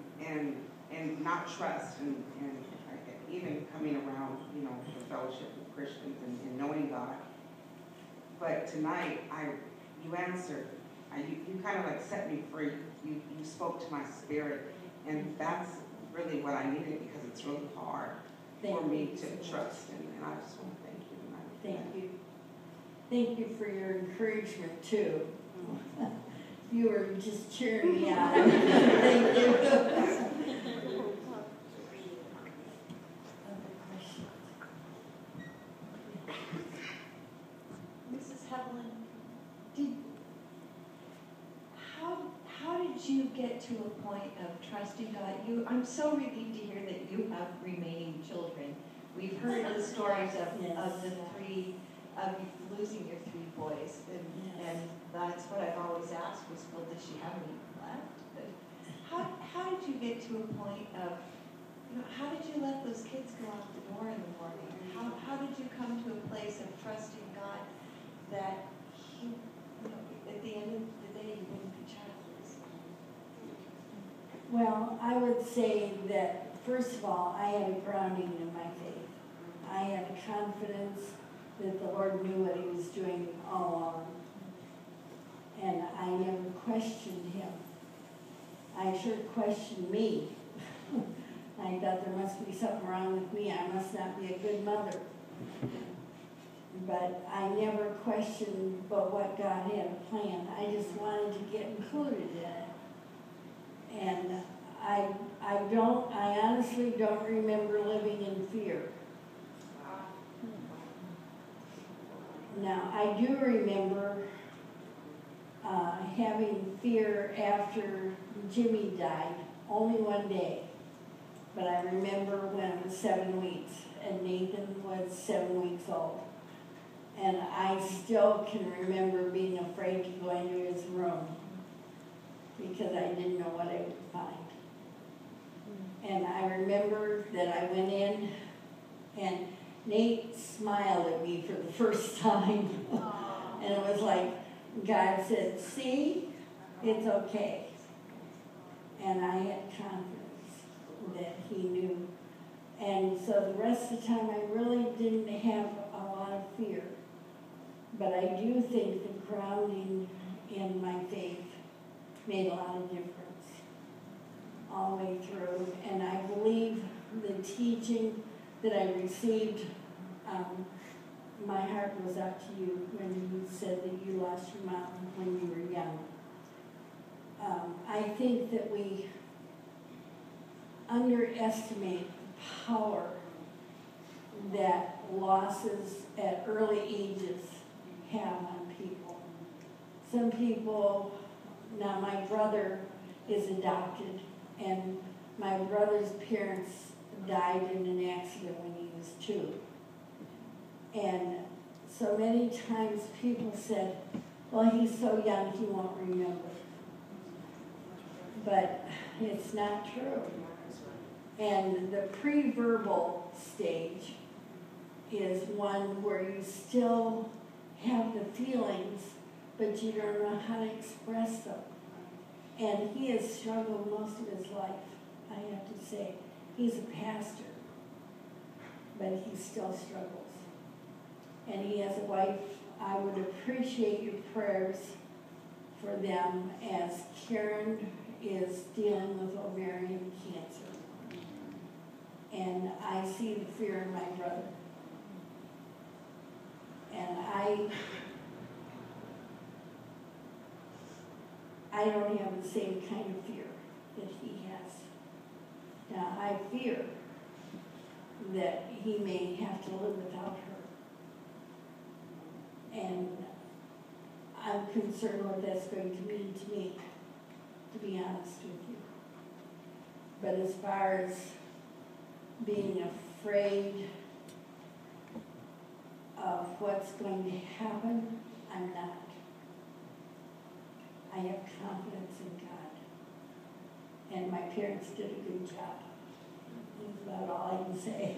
not trust, and even coming around, the fellowship with Christians and knowing God. But tonight, you answered. You kind of like set me free. You spoke to my spirit, and that's really what I needed, because it's really hard for me to trust, and I just want to thank you tonight. Thank you. Thank you for your encouragement too. You were just cheering me on. Thank you. Mrs. Heavilin, how did you get to a point of trusting God? I'm so relieved to hear that you have remaining children. We've heard the stories of losing your 3 boys, and that's what I've always asked was, well, does she have any left? But how did you get to a point of, how did you let those kids go out the door in the morning? How did you come to a place of trusting God that He, at the end of the day, you wouldn't be childless? Well, I would say that, first of all, I had a grounding in my faith. I had a confidence that the Lord knew what He was doing all along. And I never questioned Him. I sure questioned me. I thought there must be something wrong with me. I must not be a good mother. But I never questioned but what God had a plan. I just wanted to get included in it. And I honestly don't remember living in fear. Now, I do remember having fear after Jimmy died, only one day. But I remember when it was 7 weeks, and Nathan was 7 weeks old. And I still can remember being afraid to go into his room because I didn't know what I would find. And I remember that I went in, and Nate smiled at me for the first time. And it was like God said, see, it's okay. And I had confidence that He knew. And so the rest of the time I really didn't have a lot of fear. But I do think the grounding in my faith made a lot of difference all the way through. And I believe the teaching that I received, my heart goes out to you when you said that you lost your mom when you were young. I think that we underestimate the power that losses at early ages have on people. Some people, now my brother is adopted, and my brother's parents died in an accident when he was 2. And so many times people said, well, he's so young, he won't remember. But it's not true. And the pre-verbal stage is one where you still have the feelings, but you don't know how to express them. And he has struggled most of his life, I have to say. He's a pastor, but he still struggles. And he has a wife. I would appreciate your prayers for them as Karen is dealing with ovarian cancer. And I see the fear in my brother. And I don't have the same kind of fear that he has. Now, I fear that he may have to live without her. And I'm concerned what that's going to mean to me, to be honest with you. But as far as being afraid of what's going to happen, I'm not. I have confidence in God. And my parents did a good job. That's about all I can say.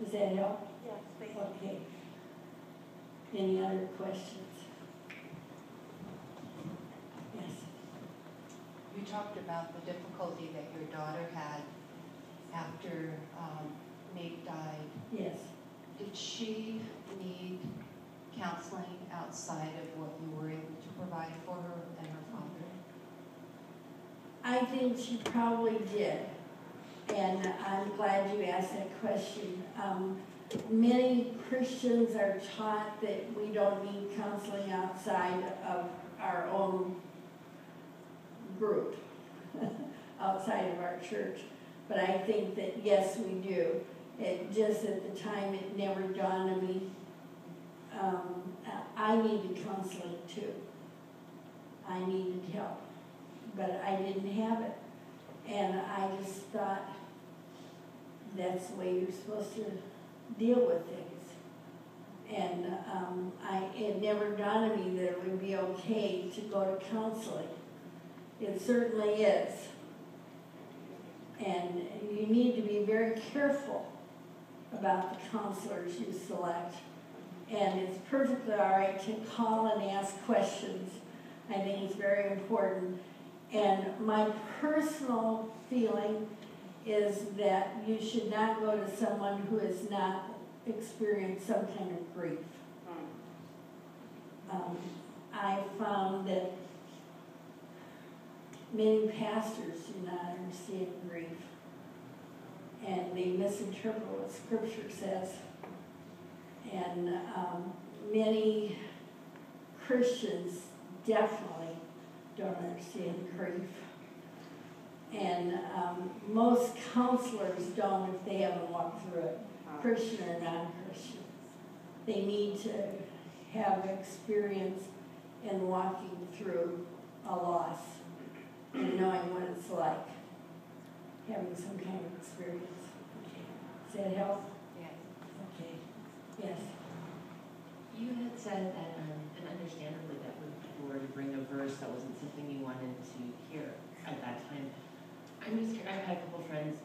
Does that help? Yes, thank you. Okay. Any other questions? Yes. You talked about the difficulty that your daughter had after Nate died. Yes. Did she need counseling outside of what you were able to provide for her and her father? I think she probably did. And I'm glad you asked that question. Many Christians are taught that we don't need counseling outside of our own group, outside of our church. But I think that yes, we do. It just at the time it never dawned on me. I needed counseling too. I needed help, but I didn't have it. And I just thought that's the way you're supposed to deal with things. And it never dawned on me that it would be okay to go to counseling. It certainly is. And you need to be very careful about the counselors you select. And it's perfectly all right to call and ask questions. I think it's very important. And my personal feeling is that you should not go to someone who has not experienced some kind of grief. I found that many pastors do not understand grief, and they misinterpret what Scripture says. And many Christians definitely don't understand grief. And most counselors don't if they haven't walked through it, Christian or non-Christian. They need to have experience in walking through a loss and knowing what it's like, having some kind of experience. Okay. Does that help? Yes. Okay. Yes. You had said that, and understandably, that when people were to bring a verse, that wasn't something you wanted to hear at that time. I'm just curious, I've had a couple friends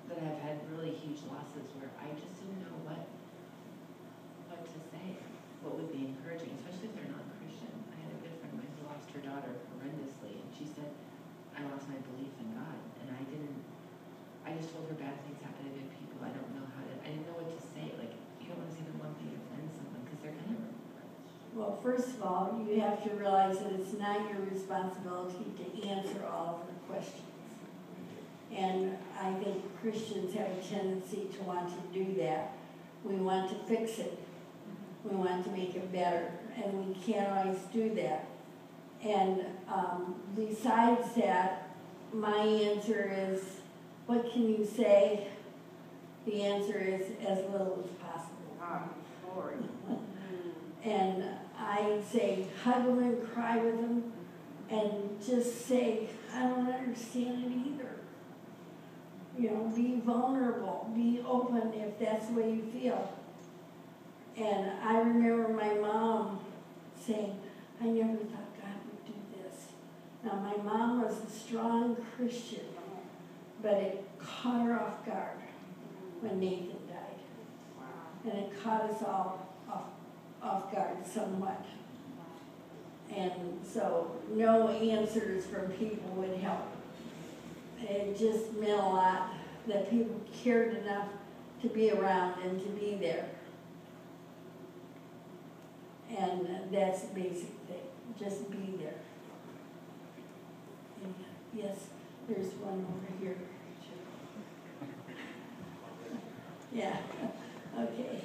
that have had really huge losses where I just didn't know what to say, what would be encouraging, especially if they're non-Christian. I had a good friend of mine who lost her daughter horrendously, and she said, I lost my belief in God, and I just told her bad things happen to good people. I didn't know what to say. Like, you don't want to say the one thing that offends someone, because they're going to remember it. Well, first of all, you have to realize that it's not your responsibility to answer all of her questions. And I think Christians have a tendency to want to do that. We want to fix it. We want to make it better. And we can't always do that. And besides that, my answer is, what can you say? The answer is as little as possible. Glory. And I say hug them and cry with them and just say, I don't understand it either. You know, be vulnerable, be open if that's the way you feel. And I remember my mom saying, I never thought God would do this. Now, my mom was a strong Christian, but it caught her off guard when Nathan died. And it caught us all off guard somewhat. And so no answers from people would help. It just meant a lot that people cared enough to be around and to be there. And that's the basic thing, just be there. And yes, there's one over here. Yeah, okay.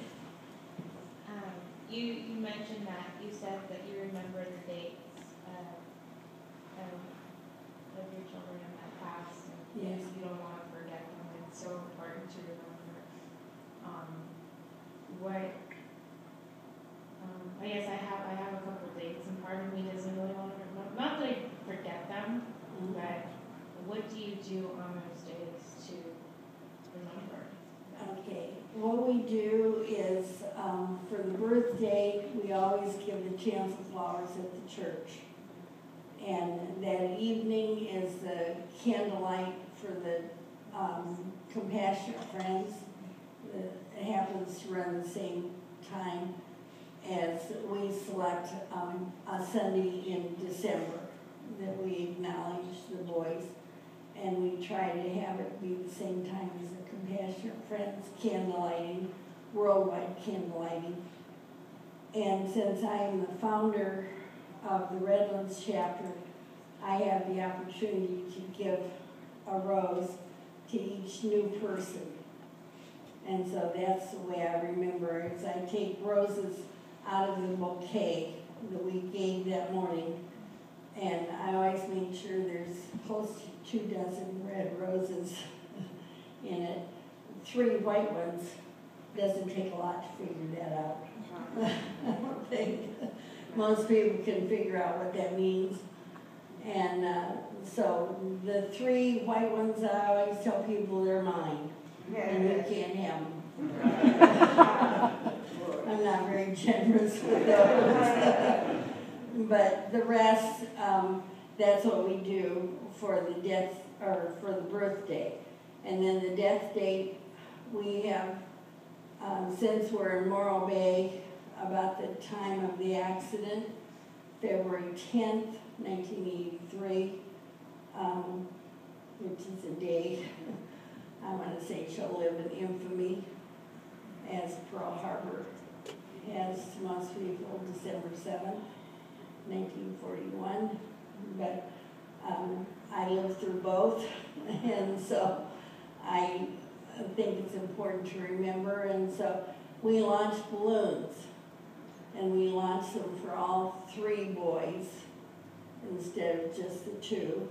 You mentioned that, you said that you remember the dates of your children in that past. And Yes. You don't want to forget them, it's so important to remember. I guess I have a couple of dates, and part of me doesn't really want to remember, not that I forget them, but what do you do on those days to remember? Okay, what we do is, for the birthday, we always give the chancel flowers at the church. And that evening is the candlelight for the Compassionate Friends. It happens to run the same time as we select a Sunday in December that we acknowledge the boys. And we try to have it be the same time as the Compassionate Friends candlelighting, worldwide candlelighting. And since I am the founder of the Redlands chapter, I have the opportunity to give a rose to each new person. And so that's the way I remember it, is I take roses out of the bouquet that we gave that morning, and I always make sure there's close to 24 red roses in it. 3 white ones. Doesn't take a lot to figure that out. I don't think most people can figure out what that means. And so the 3 white ones, I always tell people they're mine, and you can't have them. I'm not very generous with those. But the rest, that's what we do for the death, or for the birthday. And then the death date, we have, since we're in Morro Bay, about the time of the accident, February 10th, 1983, which is a day, I want to say she'll live in infamy, as Pearl Harbor has to most people, December 7th, 1941. But I lived through both, and so I think it's important to remember. And so we launched balloons, and we launched them for all 3 boys instead of just the 2,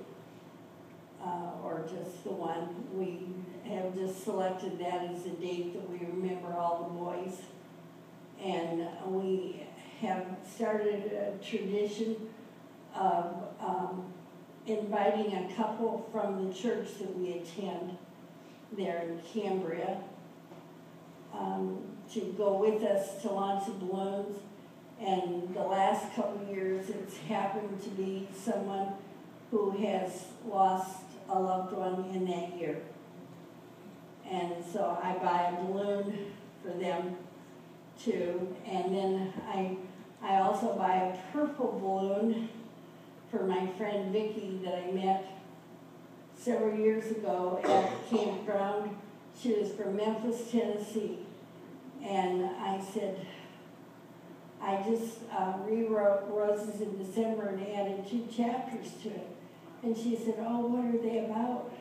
or just the 1. We have just selected that as a date that we remember all the boys. And we have started a tradition of inviting a couple from the church that we attend there in Cambria to go with us to launch the balloons. And the last couple of years, it's happened to be someone who has lost a loved one in that year. And so I buy a balloon for them too. And then I also buy a purple balloon for my friend Vicki that I met several years ago at the campground. She was from Memphis, Tennessee. And I said, I just rewrote Roses in December and added 2 chapters to it. And she said, oh, what are they about?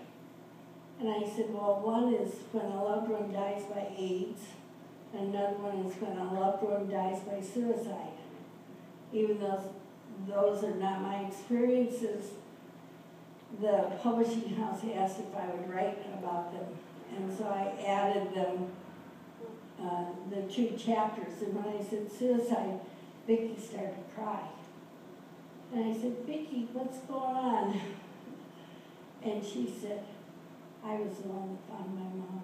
And I said, well, one is when a loved one dies by AIDS, and another one is when a loved one dies by suicide. Even though those are not my experiences, the publishing house asked if I would write about them. And so I added them, the 2 chapters. And when I said suicide, Vicki started to cry. And I said, Vicki, what's going on? And she said, I was the one that found my mom.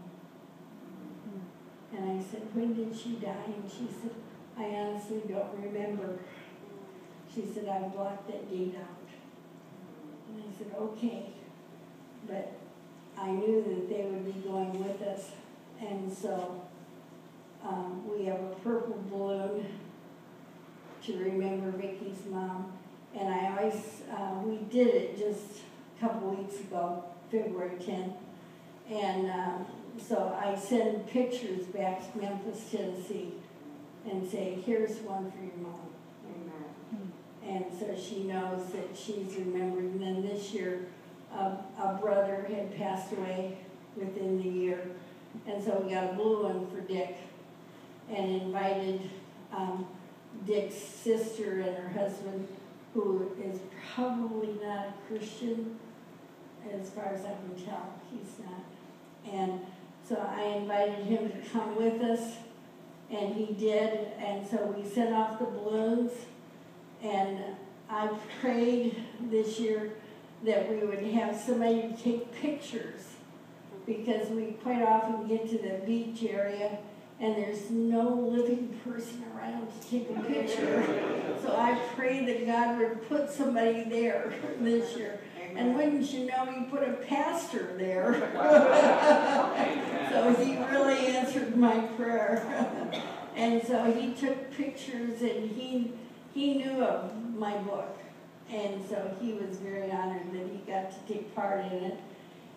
And I said, when did she die? And she said, I honestly don't remember. She said, I blocked that date out. And I said, okay. But I knew that they would be going with us. And so we have a purple balloon to remember Vicki's mom. And I always, we did it just a couple weeks ago, February 10th. And so I send pictures back to Memphis, Tennessee, and say, here's one for your mom. And so she knows that she's remembered. And then this year, a brother had passed away within the year. And so we got a blue one for Dick and invited Dick's sister and her husband, who is probably not a Christian, as far as I can tell. He's not. And so I invited him to come with us, and he did. And so we sent off the balloons, and I prayed this year that we would have somebody to take pictures, because we quite often get to the beach area and there's no living person around to take a picture. So I pray that God would put somebody there this year. And wouldn't you know, he put a pastor there. So he really answered my prayer. And so he took pictures, and he knew of my book. And so he was very honored that he got to take part in it.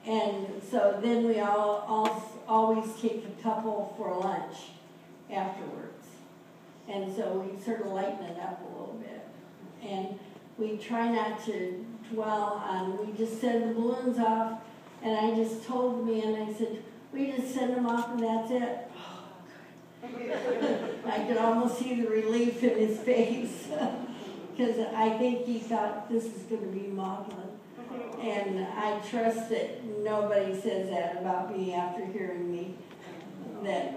And so then we always take the couple for lunch afterwards. And so we sort of lighten it up a little bit. And we try not to dwell on, we just send the balloons off, and I just told the man, I said, we just send them off and that's it. I could almost see the relief in his face, because I think he thought this is going to be maudlin. And I trust that nobody says that about me after hearing me, that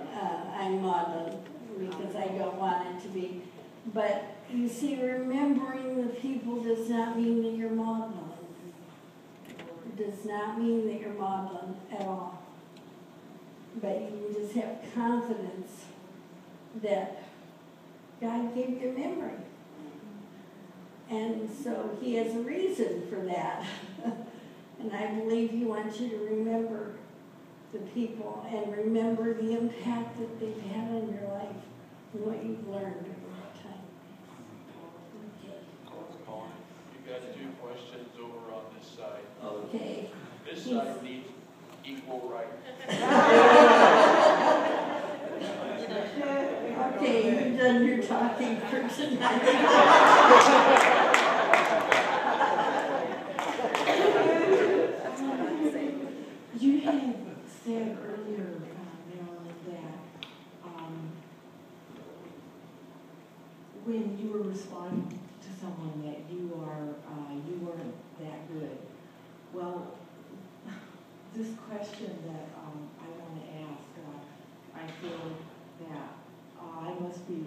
I'm maudlin, because I don't want it to be. But you see, remembering the people does not mean that you're maudlin. It does not mean that you're maudlin at all. But you can just have confidence that God gave you memory. And so he has a reason for that. And I believe he wants you to remember the people and remember the impact that they've had on your life and what you've learned over that time. Okay. You got 2 questions over on this side. Okay. This side needs equal right. Okay, you've done your talking for tonight. You had said earlier, Marilyn, that when you were responding to someone that you weren't that good. Well, this question that I want to ask, I feel that I must be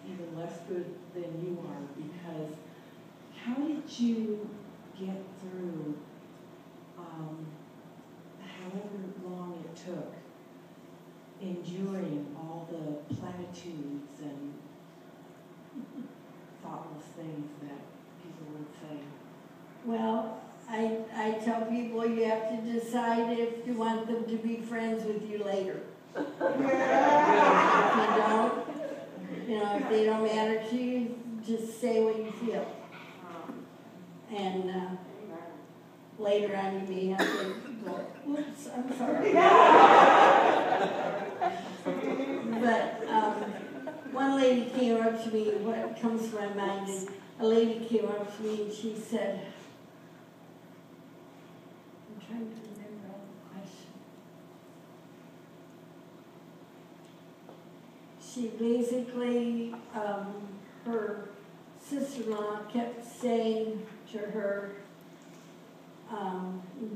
even less good than you are, because how did you get through however long it took, enduring all the platitudes and thoughtless things that people would say? Well, I tell people you have to decide if you want them to be friends with you later. If you don't, if they don't matter to you, just say what you feel. And later on you may have to go, oops, I'm sorry. But one lady came up to me, what comes to my mind is, a lady came up to me and she said, I'm trying to remember all the questions. She basically, her sister-in-law kept saying to her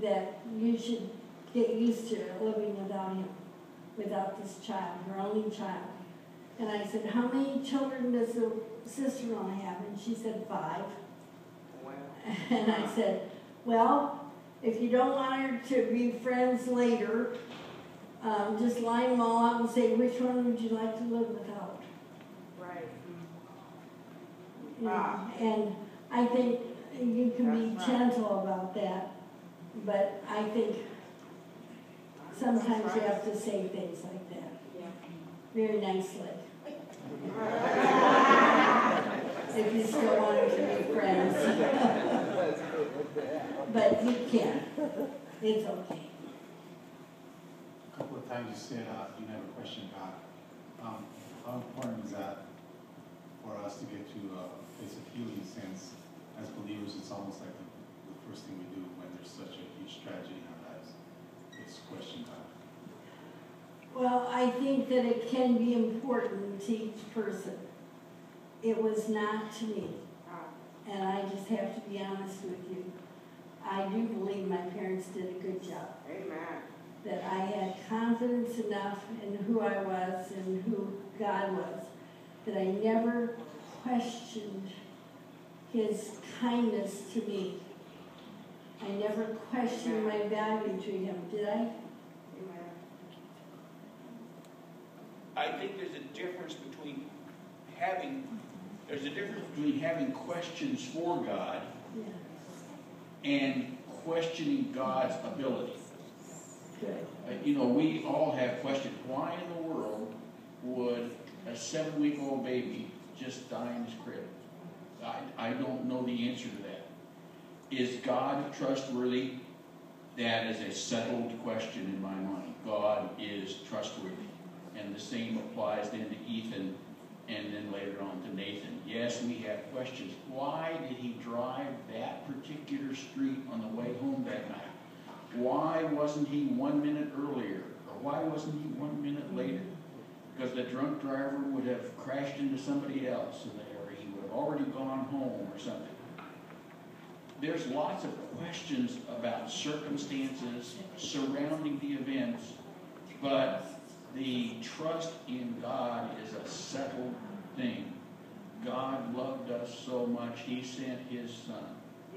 that you should get used to living without him, without this child, her only child. And I said, how many children does the sister-in-law have? And she said 5. Wow. And I said, well, if you don't want her to be friends later, just line them all out and say, which one would you like to live without? Right. And I think you can be gentle about that, but I think sometimes you have to say things like that. Very nicely. If you still want to be friends. But you can. It's okay. A couple of times you said you have a question about how important is that for us to get to a place of healing, since as believers it's almost like the first thing we do when there's such a huge tragedy in our lives. It's question time. Well, I think that it can be important to each person. It was not to me. And I just have to be honest with you. I do believe my parents did a good job. Amen. That I had confidence enough in who I was and who God was, that I never questioned his kindness to me. I never questioned my value to him, did I? I think there's a difference between having questions for God and questioning God's ability. You know, we all have questions. Why in the world would a 7-week-old baby just die in his crib? I don't know the answer to that. Is God trustworthy? That is a settled question in my mind. God is trustworthy. And the same applies then to Ethan and then later on to Nathan. Yes, we have questions. Why did he drive that particular street on the way home that night? Why wasn't he 1 minute earlier? Or why wasn't he 1 minute later? Because the drunk driver would have crashed into somebody else, or he would have already gone home or something. There's lots of questions about circumstances surrounding the events, but the trust in God is a settled thing. God loved us so much, he sent his son.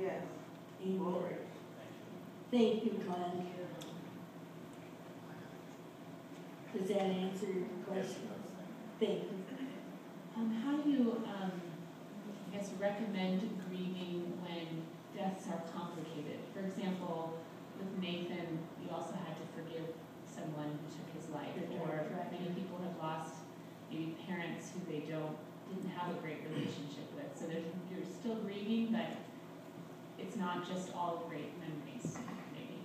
Yes. Glory. Thank you, Glenn. Does that answer your question? Thank you. How do you, I guess, recommend grieving when deaths are complicated? For example, with Nathan, you also had to forgive someone who took his life, or many people have lost maybe parents who they didn't have a great relationship with. So you're still grieving, but it's not just all great memories, maybe.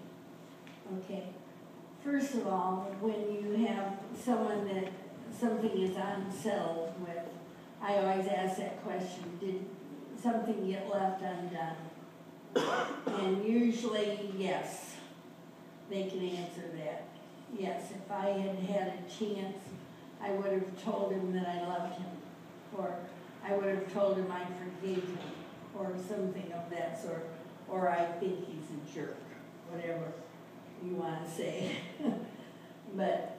Okay. First of all, when you have someone that something is unsettled with, I always ask that question, did something get left undone? And usually, yes, they can answer that. Yes, if I had had a chance, I would have told him that I loved him, or I would have told him I forgave him, or something of that sort, or I think he's a jerk, whatever you want to say. But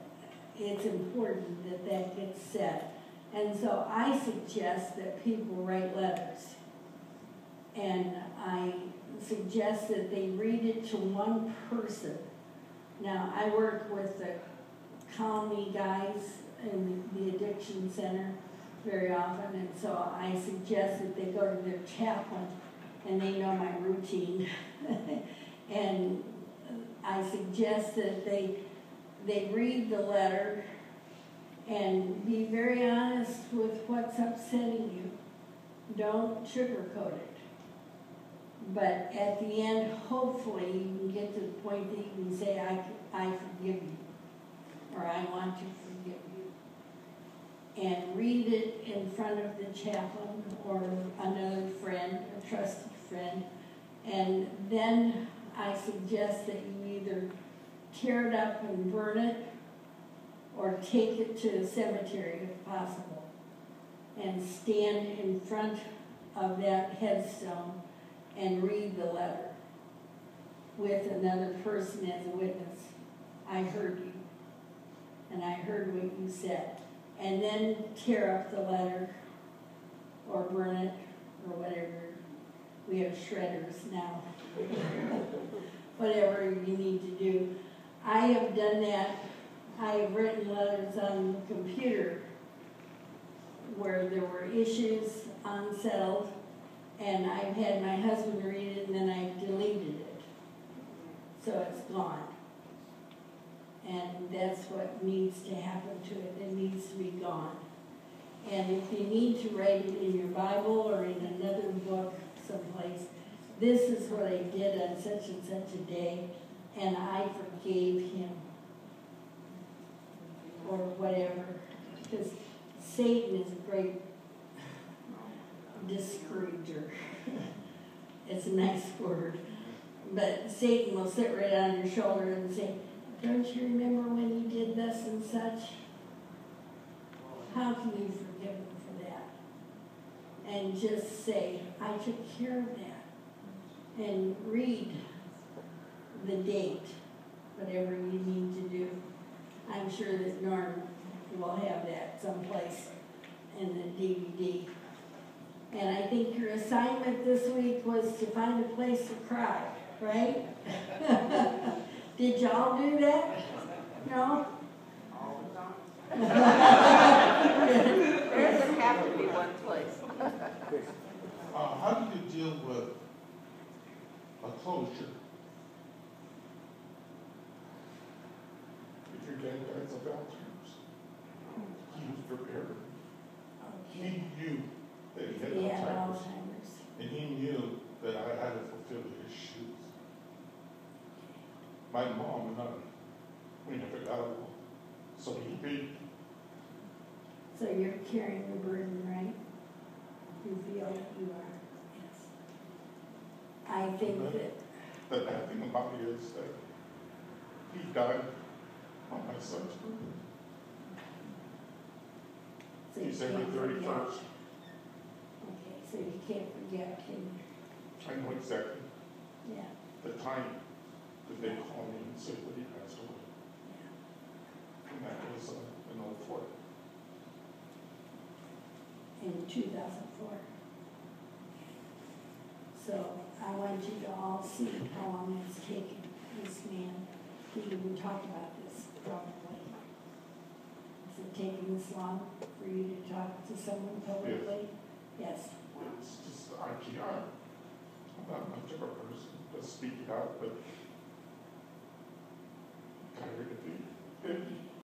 it's important that that gets said. And so I suggest that people write letters. And I suggest that they read it to one person. Now, I work with the colony guys in the addiction center very often, and so I suggest that they go to their chaplain, and they know my routine. And I suggest that they read the letter and be very honest with what's upsetting you. Don't sugarcoat it. But at the end, hopefully, you can get to the point that you can say, I forgive you, or I want to forgive you. And read it in front of the chaplain or another friend, a trusted friend. And then I suggest that you either tear it up and burn it, or take it to a cemetery if possible, and stand in front of that headstone and read the letter with another person as a witness. I heard you, and I heard what you said. And then tear up the letter, or burn it, or whatever. We have shredders now. Whatever you need to do. I have done that. I have written letters on the computer where there were issues unsettled, and I've had my husband read it, and then I deleted it. So it's gone. And that's what needs to happen to it. It needs to be gone. And if you need to write it in your Bible or in another book someplace, this is what I did on such and such a day, and I forgave him. Or whatever. Because Satan is a great discourager. It's a nice word. But Satan will sit right on your shoulder and say, don't you remember when you did this and such? How can you forgive him for that? And just say, I took care of that. And read the date, whatever you need to do. I'm sure that Norm will have that someplace in the DVD. And I think your assignment this week was to find a place to cry, right? Did y'all do that? No? There doesn't have to be one place. How do you deal with a closure? If your dad dies of Alzheimer's, he was prepared. He knew that he had He had Alzheimer's, Alzheimer's. and he knew that I had to fulfill his shoes. My mom and I, we never got along, so he paid. So you're carrying the burden, right? You feel like you are, yes. I think that, The bad thing about it is that he died on my son's birthday. so you December can't forget. 31st. Okay, so you can't forget, can you? I know exactly Yeah, the time that they called me and said that he passed away. yeah. And that was in 04. In 2004. So I want you to all see how long it's taken this man to even talk about this publicly. Is it taking this long for you to talk to someone publicly? Yes. It's just, I can't, I'm not much of a person to speak it out, but tired of it.